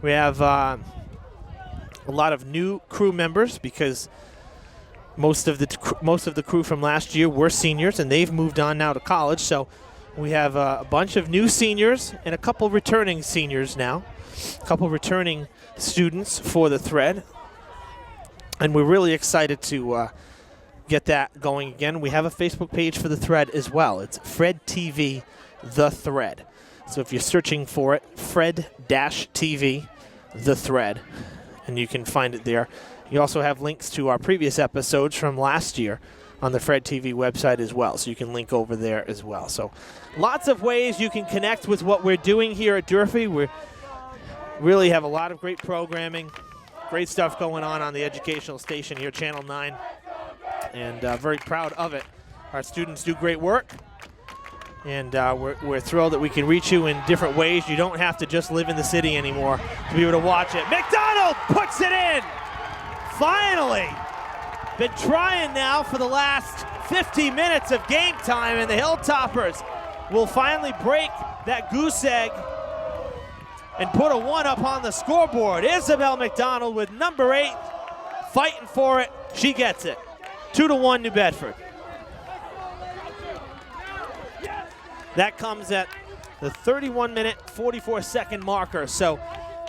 We have a lot of new crew members because most of the crew from last year were seniors, and they've moved on now to college. So We have a bunch of new seniors and a couple returning seniors now, a couple returning students for the Thread. And we're really excited to get that going again. We have a Facebook page for the Thread as well. It's Fred TV, The Thread. So if you're searching for it, Fred-TV, The Thread, and you can find it there. You also have links to our previous episodes from last year on the Fred TV website as well, so you can link over there as well. So lots of ways you can connect with what we're doing here at Durfee. We really have a lot of great programming, great stuff going on the educational station here, Channel 9, and very proud of it. Our students do great work, and we're thrilled that we can reach you in different ways. You don't have to just live in the city anymore to be able to watch it. McDonald puts it in! Finally! Been trying now for the last 50 minutes of game time, and the Hilltoppers will finally break that goose egg and put a 1 up on the scoreboard. Isabel McDonald with number 8 fighting for it. She gets it. 2-1 New Bedford. That comes at the 31-minute, 44-second marker. So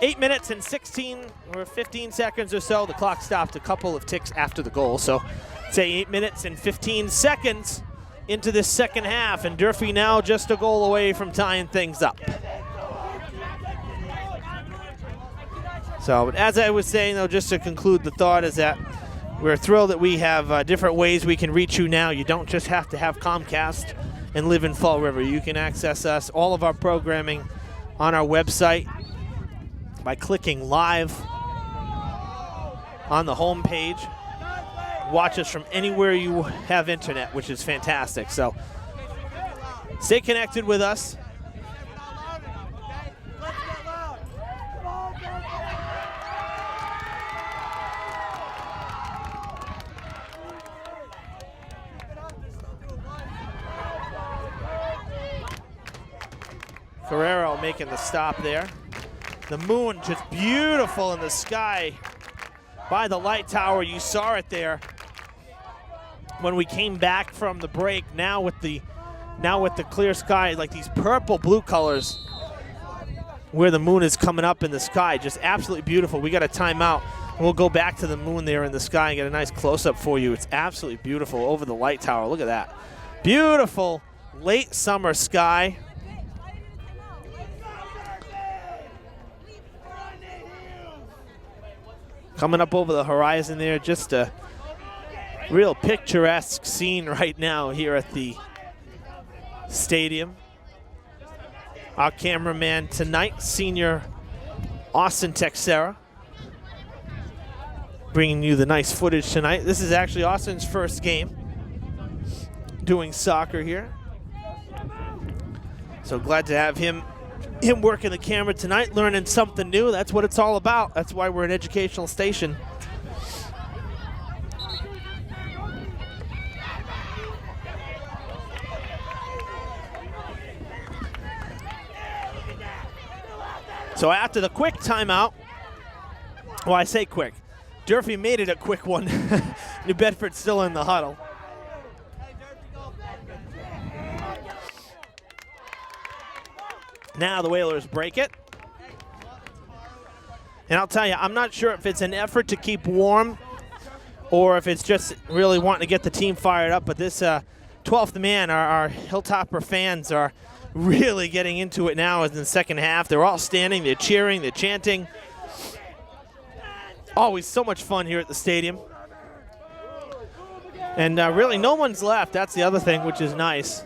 8 minutes and 16 or 15 seconds or so. The clock stopped a couple of ticks after the goal. So say 8 minutes and 15 seconds into this second half. And Durfee now just a goal away from tying things up. So as I was saying, though, just to conclude the thought, is that we're thrilled that we have different ways we can reach you now. You don't just have to have Comcast and live in Fall River. You can access us, all of our programming, on our website by clicking live on the home page. Watch us from anywhere you have internet, which is fantastic. So stay connected with us. Ferrero making the stop there. The moon just beautiful in the sky by the light tower. You saw it there when we came back from the break. Now with the clear sky, like these purple blue colors where the moon is coming up in the sky, just absolutely beautiful. We got a timeout. We'll go back to the moon there in the sky and get a nice close-up for you. It's absolutely beautiful over the light tower. Look at that. Beautiful late summer sky. Coming up over the horizon there, just a real picturesque scene right now here at the stadium. Our cameraman tonight, senior Austin Texera, bringing you the nice footage tonight. This is actually Austin's first game doing soccer here. So glad to have him working the camera tonight, learning something new. That's what it's all about. That's why we're an educational station. So after the quick timeout, well, I say quick, Durfee made it a quick one. New Bedford still in the huddle. Now the Whalers break it. And I'll tell you, I'm not sure if it's an effort to keep warm or if it's just really wanting to get the team fired up. But this 12th man, our Hilltopper fans are really getting into it now in the second half. They're all standing, they're cheering, they're chanting. Always so much fun here at the stadium. And really no one's left. That's the other thing, which is nice.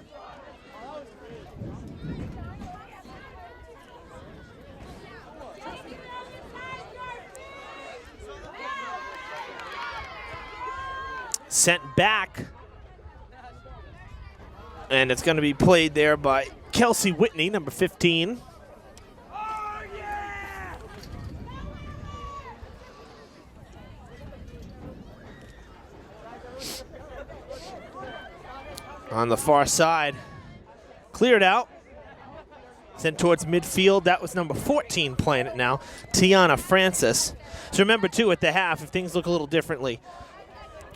Sent back, and it's going to be played there by Kelsey Whitney, number 15. On the far side, cleared out, sent towards midfield. That was number 14 playing it now, Tiana Francis. So remember, too, at the half, if things look a little differently,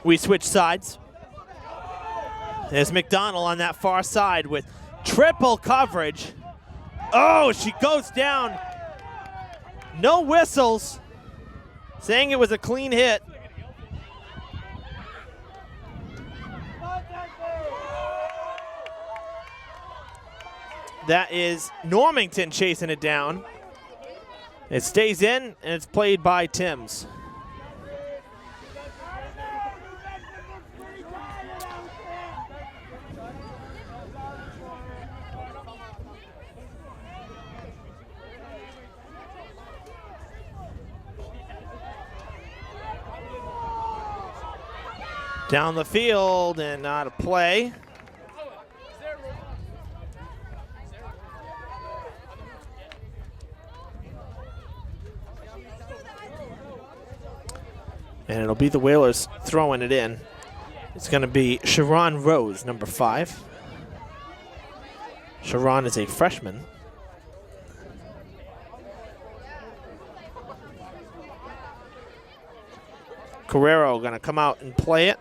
we switch sides. There's McDonald on that far side with Triple coverage. Oh, she goes down. No whistles, saying it was a clean hit. That is Normington chasing it down. It stays in, and it's played by Timms. Down the field and out of play. And it'll be the Whalers throwing it in. It's going to be Sharon Rose, number 5. Sharon is a freshman. Carrero going to come out and play it.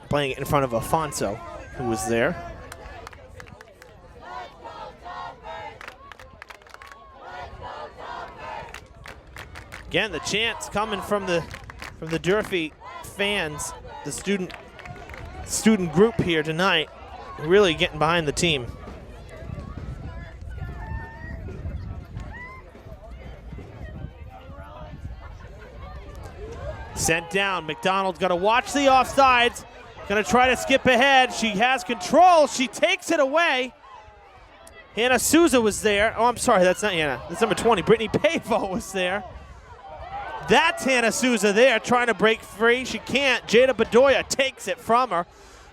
Playing it in front of Afonso, who was there. Again, the chants coming from the Durfee fans, the student group here tonight, really getting behind the team. Sent down. McDonald's got to watch the offsides. Going to try to skip ahead. She has control. She takes it away. Hannah Souza was there. Oh, I'm sorry, that's not Hannah. That's number 20. Brittany Pavo was there. That's Hannah Souza there trying to break free. She can't. Jada Bedoya takes it from her.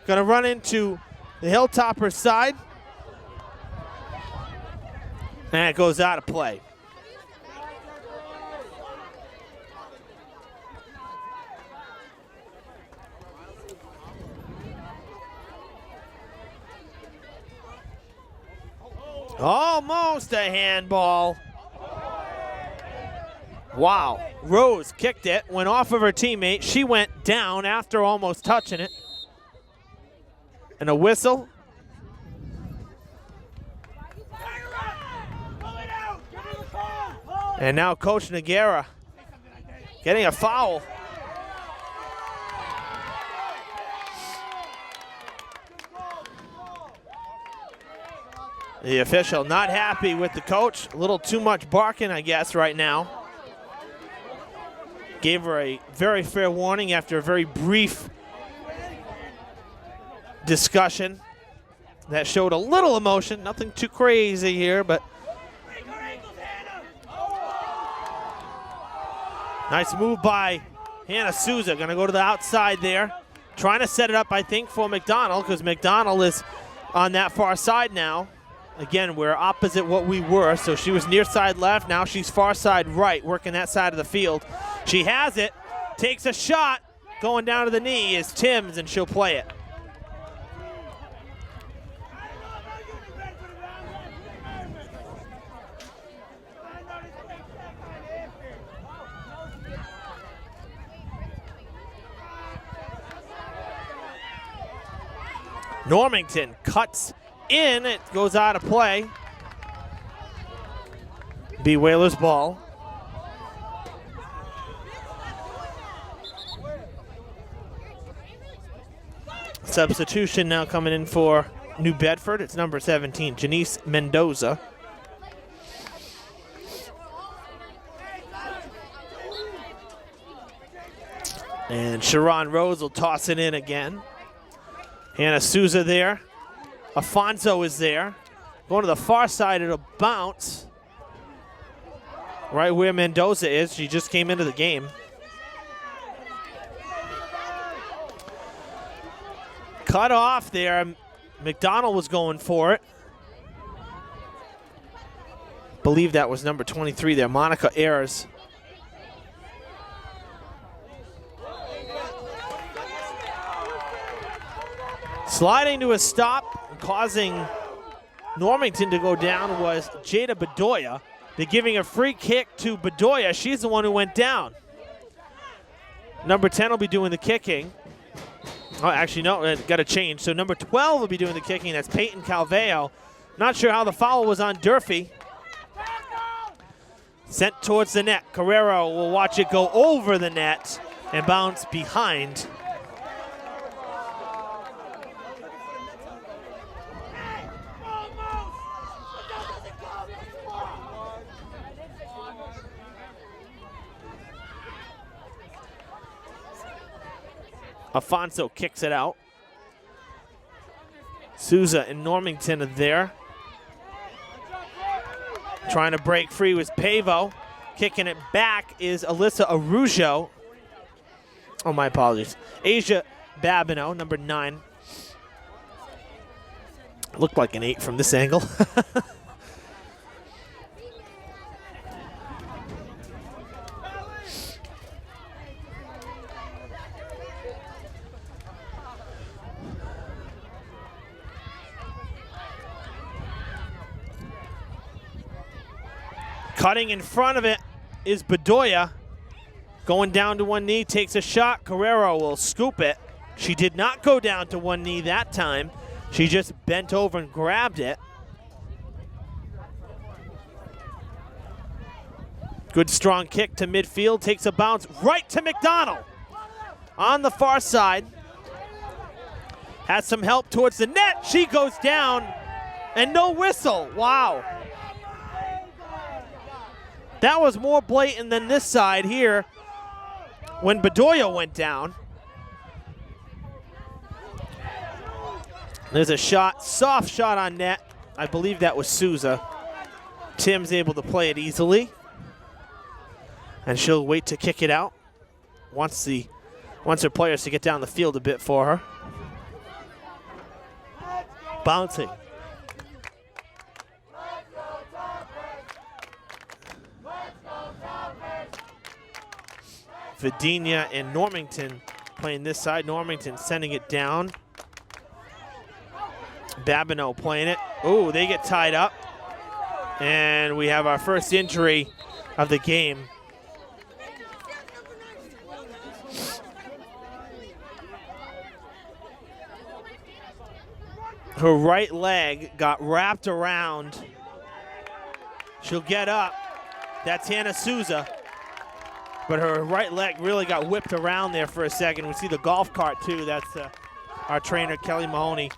Going to run into the Hilltoppers side. And it goes out of play. Almost a handball. Wow. Rose kicked it, went off of her teammate. She went down after almost touching it. And a whistle. And now Coach Noguera getting a foul. The official not happy with the coach. A little too much barking, I guess, right now. Gave her a very fair warning after a very brief discussion that showed a little emotion. Nothing too crazy here, but nice move by Hannah Souza. Going to go to the outside there. Trying to set it up, I think, for McDonald, because McDonald is on that far side now. Again, we're opposite what we were, so she was near side left. Now she's far side right, working that side of the field. She has it, takes a shot. Going down to the knee is Timms, and she'll play it. Normington cuts in, it goes out of play. Be Whalers ball. Substitution now coming in for New Bedford. It's number 17, Janice Mendoza. And Sharon Rose will toss it in again. Hannah Souza there. Afonso is there. Going to the far side, it'll bounce. Right where Mendoza is. She just came into the game. Cut off there. McDonald was going for it. Believe that was number 23 there, Monica Ayers. Sliding to a stop, causing Normington to go down was Jada Bedoya. They're giving a free kick to Bedoya. She's the one who went down. Number 10 will be doing the kicking. Oh, actually, no, it got to change. So number 12 will be doing the kicking. That's Peyton Calveo. Not sure how the foul was on Durfee. Sent towards the net. Carrero will watch it go over the net and bounce behind. Afonso kicks it out. Souza and Normington are there. Trying to break free was Pavo. Kicking it back is Alyssa Arujo. Oh, my apologies. Asia Babineau, number 9. Looked like an 8 from this angle. Cutting in front of it is Bedoya. Going down to one knee, takes a shot. Carrero will scoop it. She did not go down to one knee that time. She just bent over and grabbed it. Good strong kick to midfield. Takes a bounce right to McDonald. On the far side. Has some help towards the net. She goes down and no whistle. Wow. That was more blatant than this side here when Bedoya went down. There's a shot, soft shot on net. I believe that was Souza. Tim's able to play it easily. And she'll wait to kick it out. Wants her players to get down the field a bit for her. Bouncing. Vidina and Normington playing this side. Normington sending it down. Babineau playing it. Oh, they get tied up. And we have our first injury of the game. Her right leg got wrapped around. She'll get up. That's Hannah Souza. But her right leg really got whipped around there for a second. We see the golf cart, too. That's our trainer, Kelly Mahoney,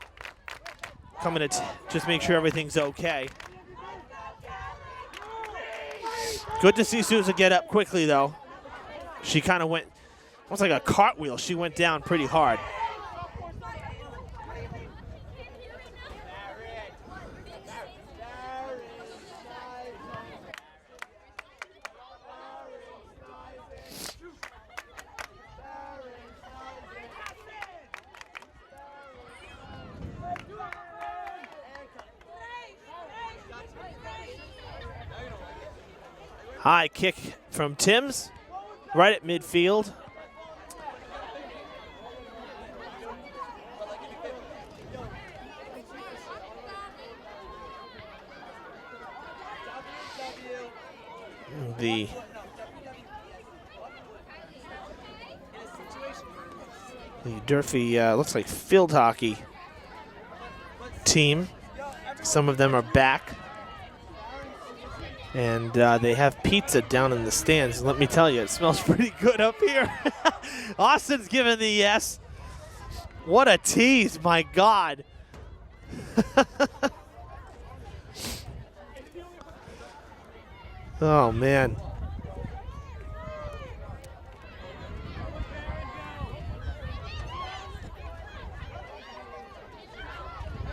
coming to just make sure everything's okay. Good to see Souza get up quickly, though. She kind of went, almost like a cartwheel. She went down pretty hard. High kick from Timms, right at midfield. The Durfee looks like field hockey team. Some of them are back. And they have pizza down in the stands. Let me tell you, it smells pretty good up here. Austin's giving the yes. What a tease, my God. Oh, man.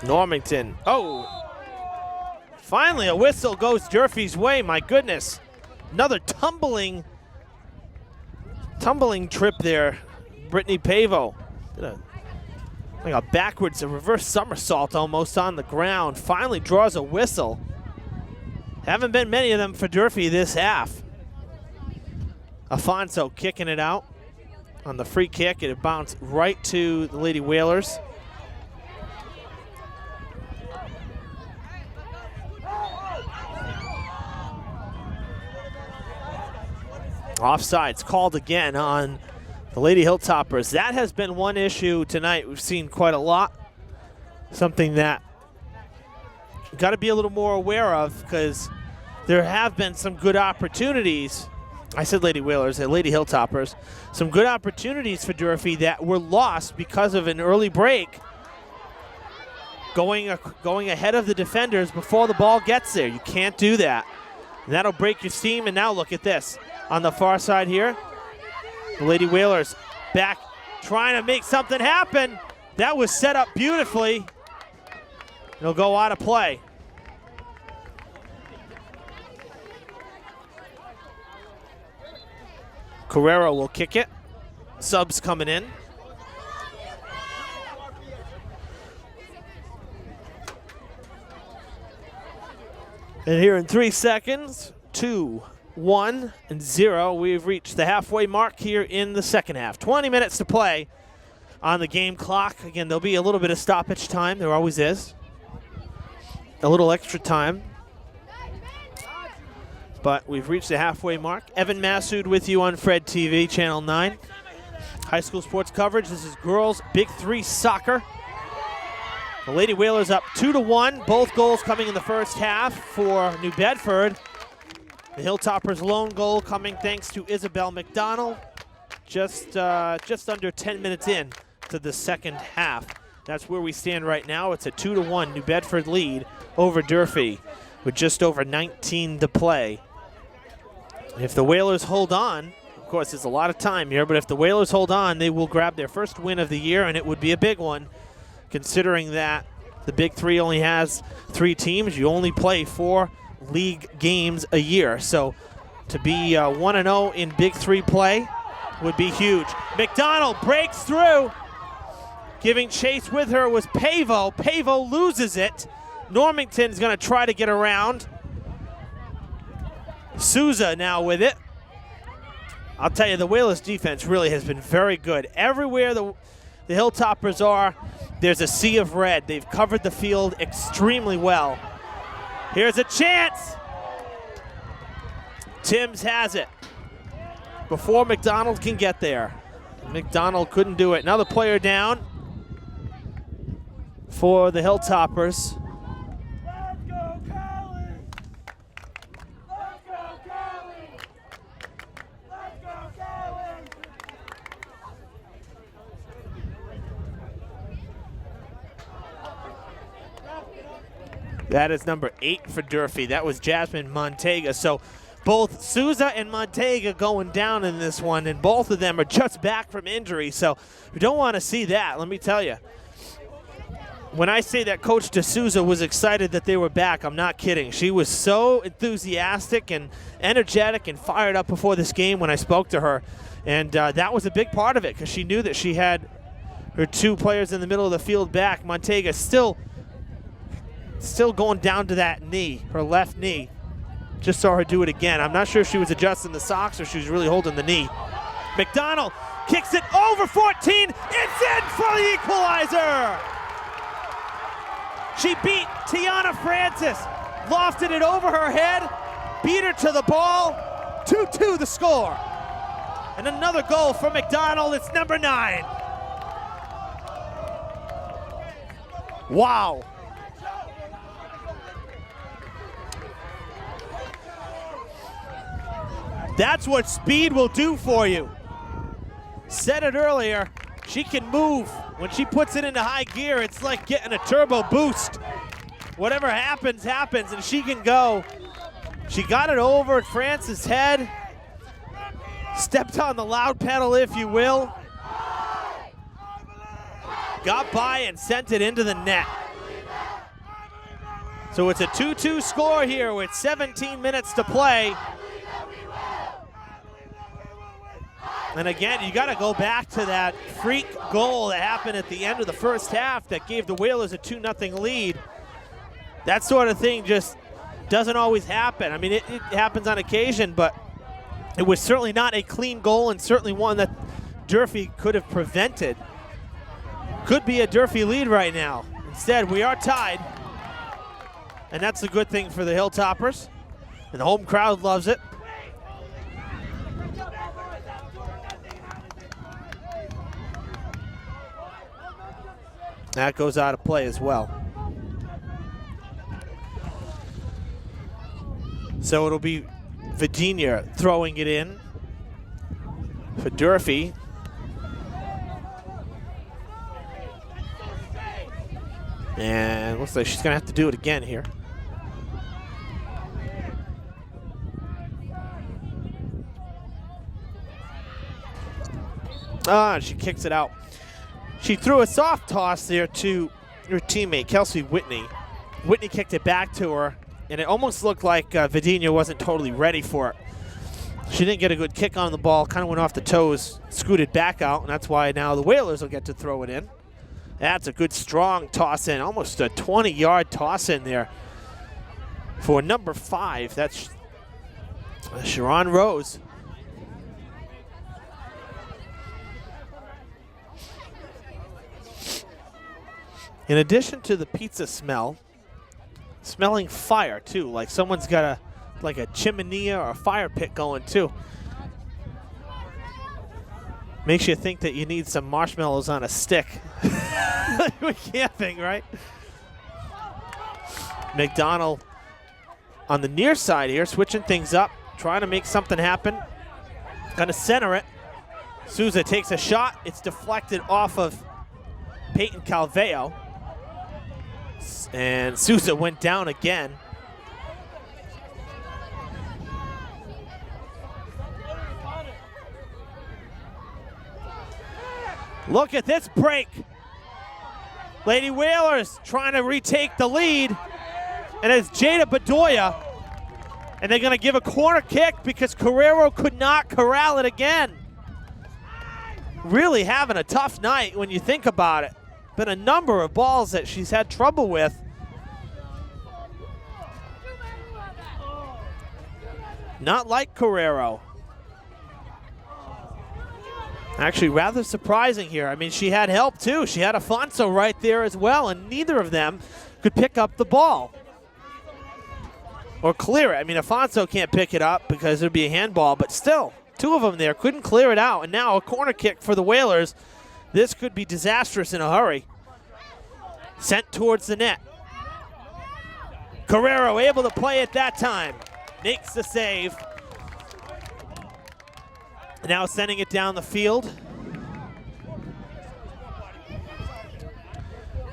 Normington. Oh. Finally, a whistle goes Durfee's way. My goodness. Another tumbling trip there. Brittany Pavo. Did like a backwards, a reverse somersault almost on the ground. Finally draws a whistle. Haven't been many of them for Durfee this half. Afonso kicking it out on the free kick. It bounced right to the Lady Whalers. Offsides called again on The Lady Hilltoppers. That has been one issue tonight. We've seen quite a lot. Something that you've got to be a little more aware of, because there have been some good opportunities. I said Lady Whalers, Lady Hilltoppers. Some good opportunities for Durfee that were lost because of an early break. Going ahead of the defenders before the ball gets there. You can't do that. And that'll break your steam. And now look at this. On the far side here, the Lady Whalers back trying to make something happen. That was set up beautifully. It'll go out of play. Carrero will kick it. Subs coming in. And here in 3 seconds, 2, 1, and 0, we've reached the halfway mark here in the second half. 20 minutes to play on the game clock. Again, there'll be a little bit of stoppage time. There always is. A little extra time. But we've reached the halfway mark. Evan Massoud with you on Fred TV, Channel 9. High school sports coverage. This is girls Big 3 soccer. The Lady Whalers up 2-1. Both goals coming in the first half for New Bedford. The Hilltoppers' lone goal coming thanks to Isabel McDonald. Just under 10 minutes in to the second half. That's where we stand right now. It's a 2-1 New Bedford lead over Durfee with just over 19 to play. If the Whalers hold on, of course there's a lot of time here, but if the Whalers hold on, they will grab their first win of the year, and it would be a big one, considering that the Big 3 only has 3 teams. You only play 4 league games a year. So to be 1-0 in Big 3 play would be huge. McDonald breaks through. Giving chase with her was Pavo. Pavo loses it. Normington's going to try to get around. Souza now with it. I'll tell you, the Whalers defense really has been very good. Everywhere the Hilltoppers are, there's a sea of red. They've covered the field extremely well. Here's a chance. Timms has it before McDonald can get there. McDonald couldn't do it. Another player down for the Hilltoppers. Let's go, Cali! Let's go, Cali! Let's go, Cali! That is number 8 for Durfee. That was Jasmine Montega. So both Souza and Montega going down in this one, and both of them are just back from injury. So we don't want to see that, let me tell you. When I say that Coach D'Souza was excited that they were back, I'm not kidding. She was so enthusiastic and energetic and fired up before this game when I spoke to her. And that was a big part of it, because she knew that she had her 2 players in the middle of the field back. Montega still going down to that knee, her left knee. Just saw her do it again. I'm not sure if she was adjusting the socks or she was really holding the knee. McDonald kicks it over 14. It's in for the equalizer. She beat Tiana Francis, lofted it over her head, beat her to the ball. 2-2 the score. And another goal for McDonald. It's number 9. Wow. That's what speed will do for you. Said it earlier, she can move. When she puts it into high gear, it's like getting a turbo boost. Whatever happens, happens, and she can go. She got it over at Francis' head. Stepped on the loud pedal, if you will. Got by and sent it into the net. So it's a 2-2 score here with 17 minutes to play. And again, you got to go back to that freak goal that happened at the end of the first half that gave the Whalers a 2-0 lead. That sort of thing just doesn't always happen. I mean, it happens on occasion, but it was certainly not a clean goal, and certainly one that Durfee could have prevented. Could be a Durfee lead right now. Instead, we are tied. And that's a good thing for the Hilltoppers. And the home crowd loves it. That goes out of play as well. So it'll be Virginia throwing it in for Durfee. And looks like she's going to have to do it again here. She kicks it out. She threw a soft toss there to her teammate, Kelsey Whitney. Whitney kicked it back to her, and it almost looked like Virginia wasn't totally ready for it. She didn't get a good kick on the ball, kind of went off the toes, scooted back out, and that's why now the Whalers will get to throw it in. That's a good, strong toss in, almost a 20-yard toss in there for number 5. That's Sharon Rose. In addition to the pizza smell, smelling fire too, like someone's got a chimney or a fire pit going too. Makes you think that you need some marshmallows on a stick. We're camping, right? McDonald on the near side here, switching things up, trying to make something happen. Gonna center it. Souza takes a shot. It's deflected off of Peyton Calveo. And Souza went down again. Look at this break. Lady Whalers trying to retake the lead. And it's Jada Bedoya. And they're going to give a corner kick because Carrero could not corral it again. Really having a tough night when you think about it. Been a number of balls that she's had trouble with. Not like Carrero. Actually, rather surprising here. I mean, she had help too. She had Afonso right there as well, and neither of them could pick up the ball or clear it. I mean, Afonso can't pick it up because there'd be a handball, but still, two of them there couldn't clear it out. And now a corner kick for the Whalers. This could be disastrous in a hurry. Sent towards the net. Carrero able to play it that time. Makes the save. Now sending it down the field.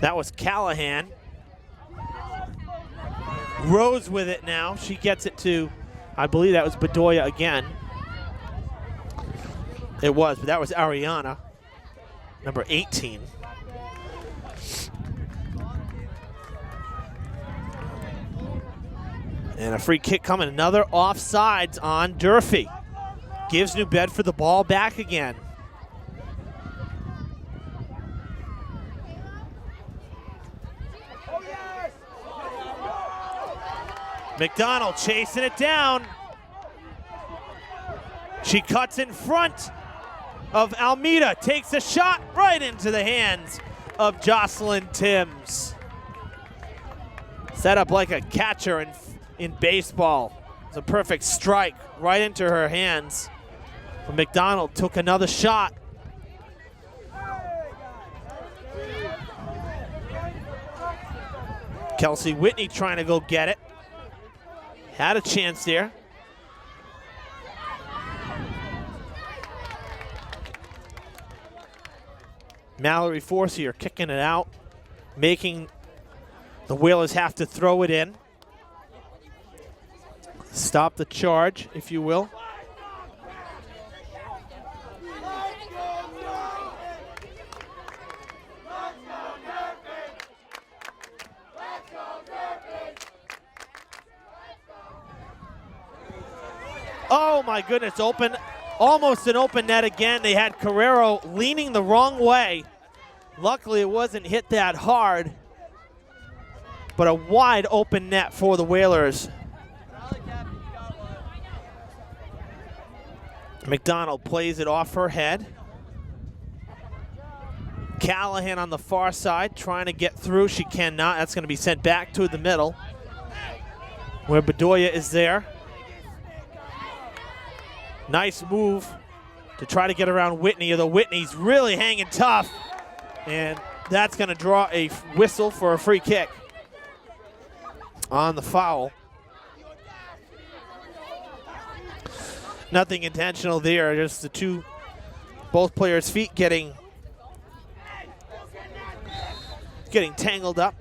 That was Callahan. Rose with it now. She gets it to, I believe that was Bedoya again. It was, but that was Ariana, number 18. And a free kick coming. Another offsides on Durfee. Gives New Bedford the ball back again. McDonald chasing it down. She cuts in front of Almeida. Takes a shot right into the hands of Jocelyn Timms. Set up like a catcher in baseball. It's a perfect strike right into her hands. But McDonald took another shot. Kelsey Whitney trying to go get it. Had a chance there. Mallory Forcier kicking it out, making the Whalers have to throw it in. Stop the charge, if you will. Oh my goodness, open, almost an open net again. They had Carrero leaning the wrong way. Luckily it wasn't hit that hard, but a wide open net for the Whalers. McDonald plays it off her head. Callahan on the far side trying to get through. She cannot. That's going to be sent back to the middle where Bedoya is there. Nice move to try to get around Whitney, although Whitney's really hanging tough. And That's going to draw a whistle for a free kick on the foul. Nothing intentional there, just both players' feet getting tangled up.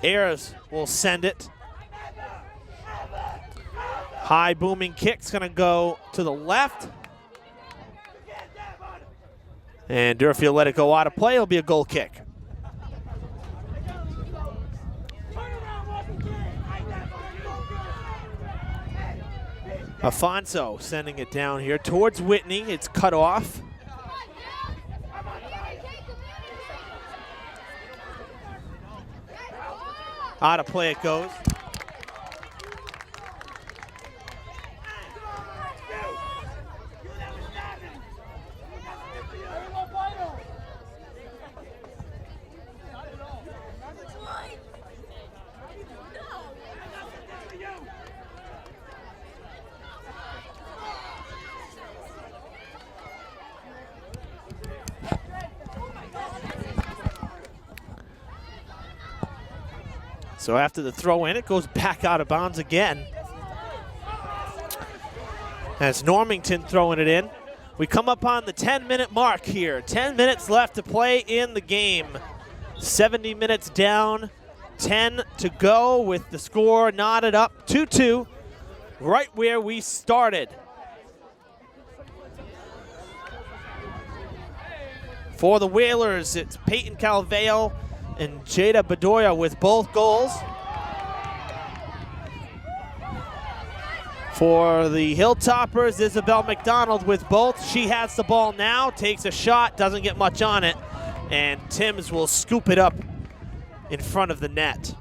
Ayers will send it. High booming kick's gonna go to the left. And Durfee will let it go out of play. It'll be a goal kick. Afonso sending it down here towards Whitney. It's cut off. Out of play it goes. So after the throw in, it goes back out of bounds again. That's Normington throwing it in. We come up on the 10-minute mark here. 10 minutes left to play in the game. 70 minutes down, 10 to go with the score knotted up 2-2, right where we started. For the Whalers, it's Peyton Calveo and Jada Bedoya with both goals. For the Hilltoppers, Isabel McDonald with both. She has the ball now, takes a shot, doesn't get much on it, and Timms will scoop it up in front of the net.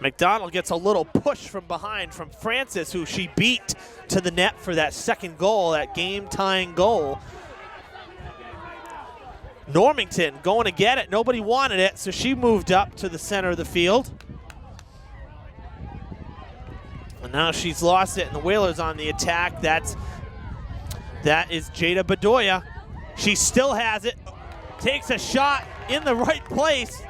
McDonald gets a little push from behind from Francis, who she beat to the net for that second goal, that game-tying goal. Normington going to get it. Nobody wanted it, so she moved up to the center of the field. And now she's lost it, and the Whalers on the attack. That is Jada Bedoya. She still has it. Takes a shot in the right place.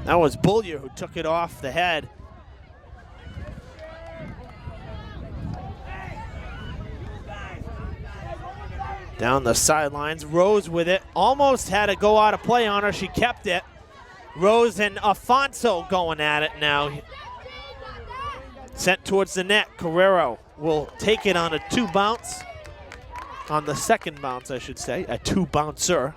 That was Bullier who took it off the head. Down the sidelines, Rose with it. Almost had to go out of play on her. She kept it. Rose and Afonso going at it now. Sent towards the net. Carrero will take it on a two bounce. On the second bounce, I should say. A two bouncer.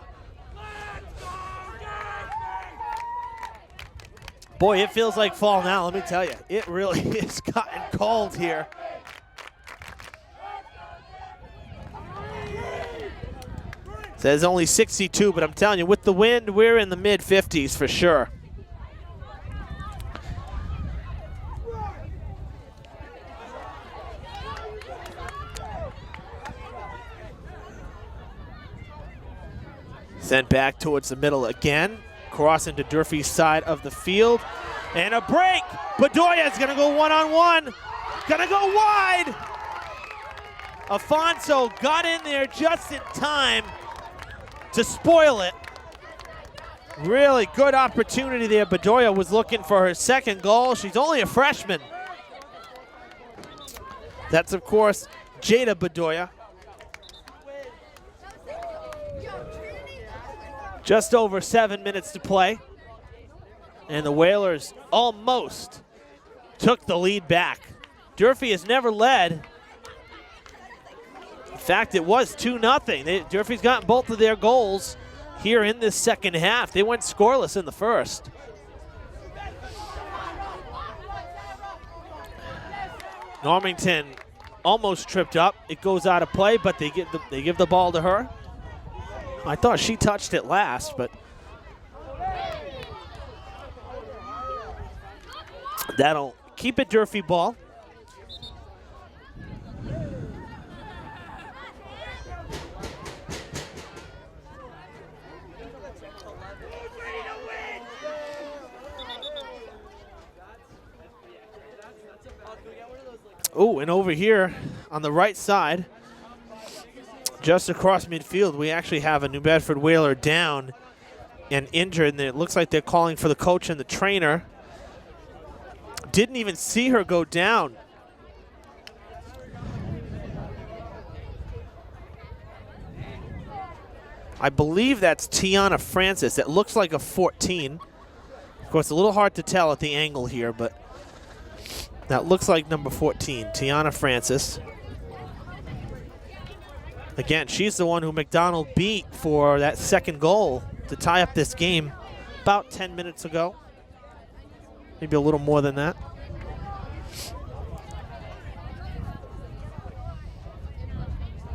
Boy, it feels like fall now, let me tell you. It really is gotten cold here. Says only 62, but I'm telling you, with the wind, we're in the mid-50s for sure. Sent back towards the middle again. Cross into Durfee's side of the field. And a break. Bedoya is going to go one-on-one. Going to go wide. Afonso got in there just in time to spoil it. Really good opportunity there. Bedoya was looking for her second goal. She's only a freshman. That's, of course, Jada Bedoya. Just over 7 minutes to play. And the Whalers almost took the lead back. Durfee has never led. In fact, it was 2-0. Durfee's gotten both of their goals here in this second half. They went scoreless in the first. Normington almost tripped up. It goes out of play, but they give the ball to her. I thought she touched it last, but that'll keep it Durfee ball. Oh, and over here on the right side, just across midfield, we actually have a New Bedford Whaler down and injured, and it looks like they're calling for the coach and the trainer. Didn't even see her go down. I believe that's Tiana Francis. It looks like a 14. Of course, a little hard to tell at the angle here, but that looks like number 14, Tiana Francis. Again, she's the one who McDonald beat for that second goal to tie up this game about 10 minutes ago. Maybe a little more than that.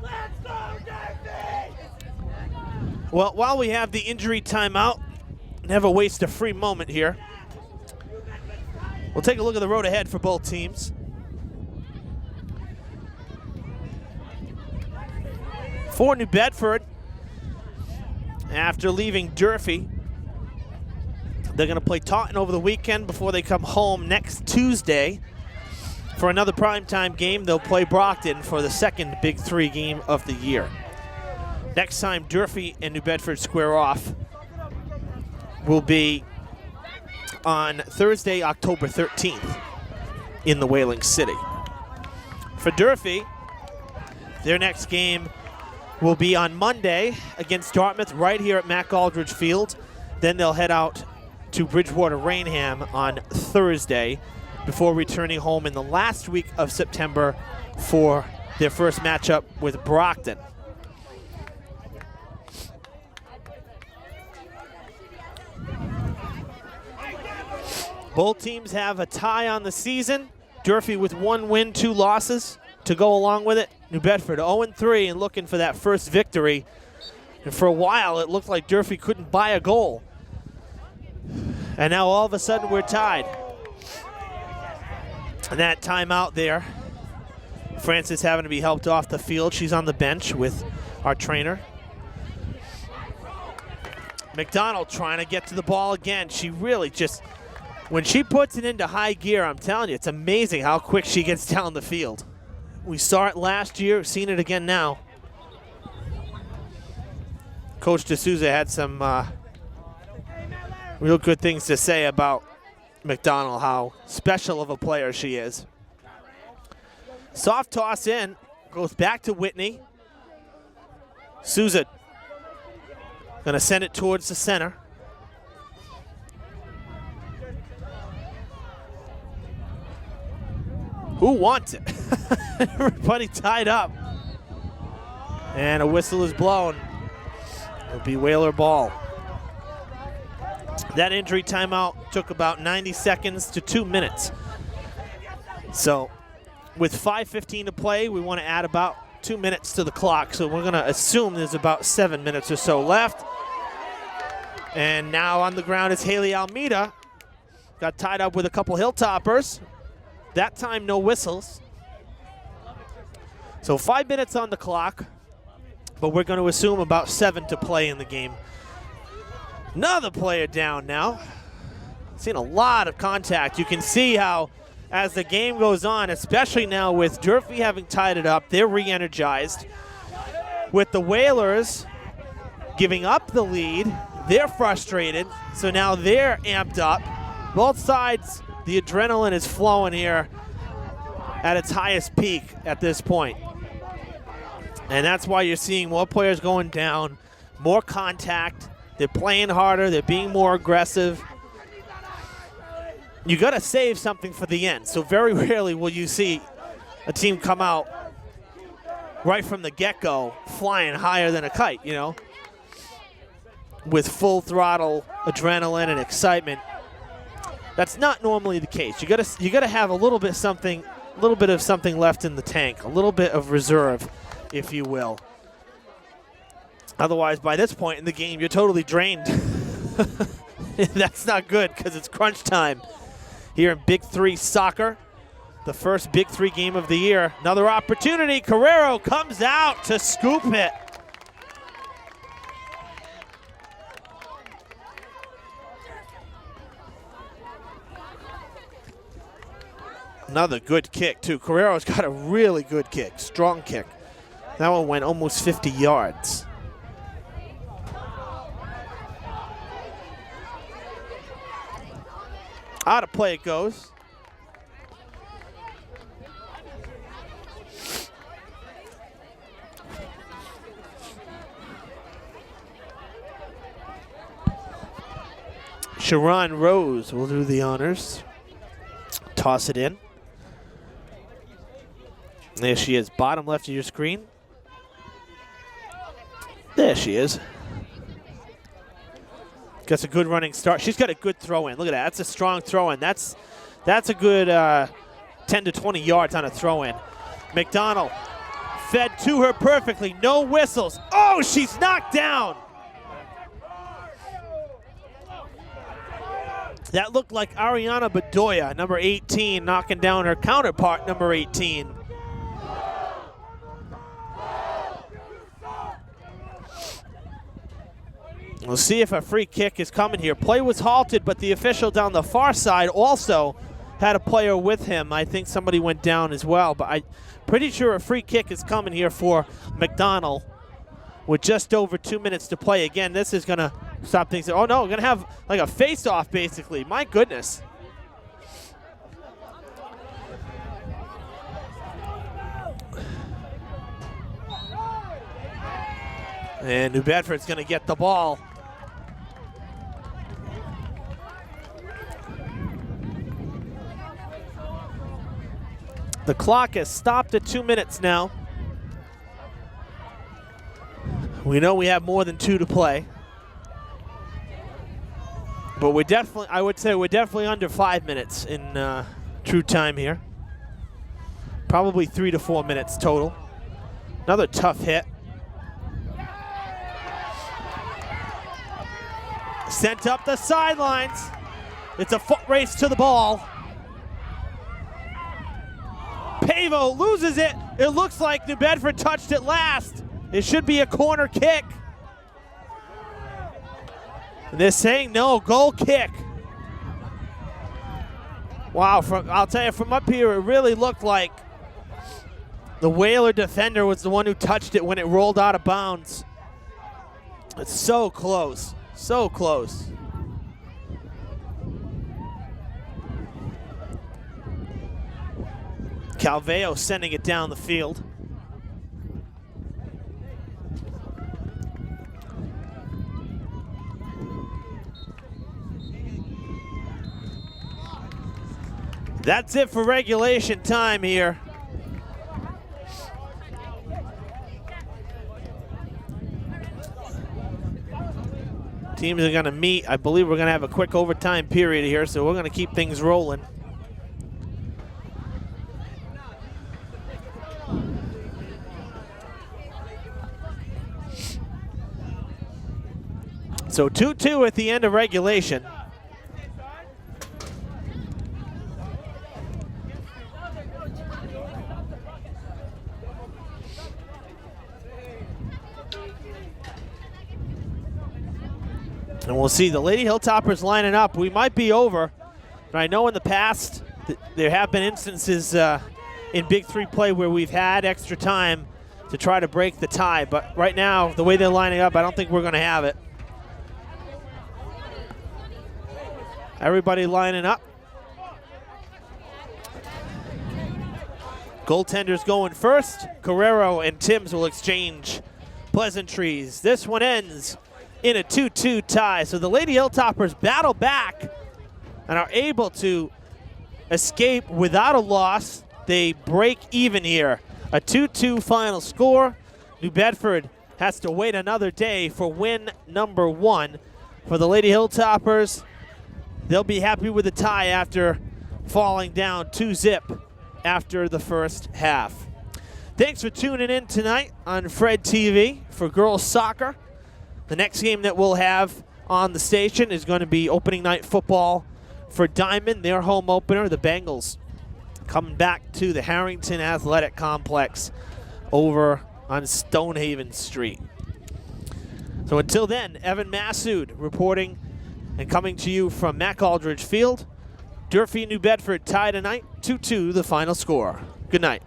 Let's go, Durfee! Well, while we have the injury timeout, never waste a free moment here. We'll take a look at the road ahead for both teams. For New Bedford, after leaving Durfee, they're going to play Taunton over the weekend before they come home next Tuesday for another primetime game. They'll play Brockton for the second Big Three game of the year. Next time Durfee and New Bedford square off will be on Thursday, October 13th in the Whaling City. For Durfee, their next game will be on Monday against Dartmouth right here at Mac Aldridge Field. Then they'll head out to Bridgewater Rainham on Thursday before returning home in the last week of September for their first matchup with Brockton. Both teams have a tie on the season. Durfee with 1 win, 2 losses to go along with it. New Bedford 0-3 and looking for that first victory. And for a while, it looked like Durfee couldn't buy a goal. And now all of a sudden we're tied. And that timeout there, Francis having to be helped off the field. She's on the bench with our trainer. McDonald trying to get to the ball again. She really just, when she puts it into high gear, I'm telling you, it's amazing how quick she gets down the field. We saw it last year, seen it again now. Coach D'Souza had some real good things to say about McDonald, how special of a player she is. Soft toss in, goes back to Whitney. Souza gonna send it towards the center. Who wants it? Everybody tied up. And a whistle is blown. It'll be Whaler ball. That injury timeout took about 90 seconds to 2 minutes. So with 5:15 to play, we want to add about 2 minutes to the clock. So we're going to assume there's about 7 minutes or so left. And now on the ground is Haley Almeida. Got tied up with a couple Hilltoppers. That time, no whistles. So 5 minutes on the clock, but we're going to assume about 7 to play in the game. Another player down now. Seen a lot of contact. You can see how, as the game goes on, especially now with Durfee having tied it up, they're re-energized. With the Whalers giving up the lead, they're frustrated, so now they're amped up. Both sides, the adrenaline is flowing here at its highest peak at this point. And that's why you're seeing more players going down, more contact. They're playing harder. They're being more aggressive. You got to save something for the end. So very rarely will you see a team come out right from the get-go flying higher than a kite, you know, with full throttle adrenaline and excitement. That's not normally the case. You gotta have a little bit of something left in the tank, a little bit of reserve, if you will. Otherwise, by this point in the game, you're totally drained. That's not good because it's crunch time here in Big Three soccer, the first Big Three game of the year. Another opportunity. Carrero comes out to scoop it. Another good kick, too. Carrero's got a really good kick, strong kick. That one went almost 50 yards. Out of play it goes. Sharon Rose will do the honors. Toss it in. There she is, bottom left of your screen. There she is. Gets a good running start. She's got a good throw in. Look at that. That's a strong throw in. That's a good 10 to 20 yards on a throw in. McDonald fed to her perfectly. No whistles. Oh, she's knocked down. That looked like Ariana Bedoya, number 18, knocking down her counterpart, number 18. We'll see if a free kick is coming here. Play was halted, but the official down the far side also had a player with him. I think somebody went down as well, but I'm pretty sure a free kick is coming here for McDonald with just over 2 minutes to play. Again, this is going to stop things. Oh, no, we're going to have like a face-off, basically. My goodness. And New Bedford's going to get the ball. The clock has stopped at 2 minutes now. We know we have more than 2 to play. But we're definitely, I would say we're definitely under 5 minutes in true time here. Probably 3 to 4 minutes total. Another tough hit. Sent up the sidelines. It's a foot race to the ball. Pavo loses it. It looks like New Bedford touched it last. It should be a corner kick. And they're saying no, goal kick. Wow, I'll tell you, from up here, it really looked like the Whaler defender was the one who touched it when it rolled out of bounds. It's so close, so close. Calveo sending it down the field. That's it for regulation time here. Teams are going to meet. I believe we're going to have a quick overtime period here, so we're going to keep things rolling. So 2-2 at the end of regulation. And we'll see the Lady Hilltoppers lining up. We might be over, but I know in the past there have been instances in Big 3 play where we've had extra time to try to break the tie. But right now, the way they're lining up, I don't think we're going to have it. Everybody lining up. Goaltenders going first. Carrero and Timms will exchange pleasantries. This one ends in a 2-2 tie. So the Lady Hilltoppers battle back and are able to escape without a loss. They break even here. A 2-2 final score. New Bedford has to wait another day for win number 1. For the Lady Hilltoppers, they'll be happy with the tie after falling down 2-0 after the first half. Thanks for tuning in tonight on Fred TV for girls soccer. The next game that we'll have on the station is going to be opening night football for Diamond, their home opener. The Bengals coming back to the Harrington Athletic Complex over on Stonehaven Street. So until then, Evan Massoud reporting and coming to you from Mac Aldridge Field. Durfee, New Bedford tie tonight, 2-2 the final score. Good night.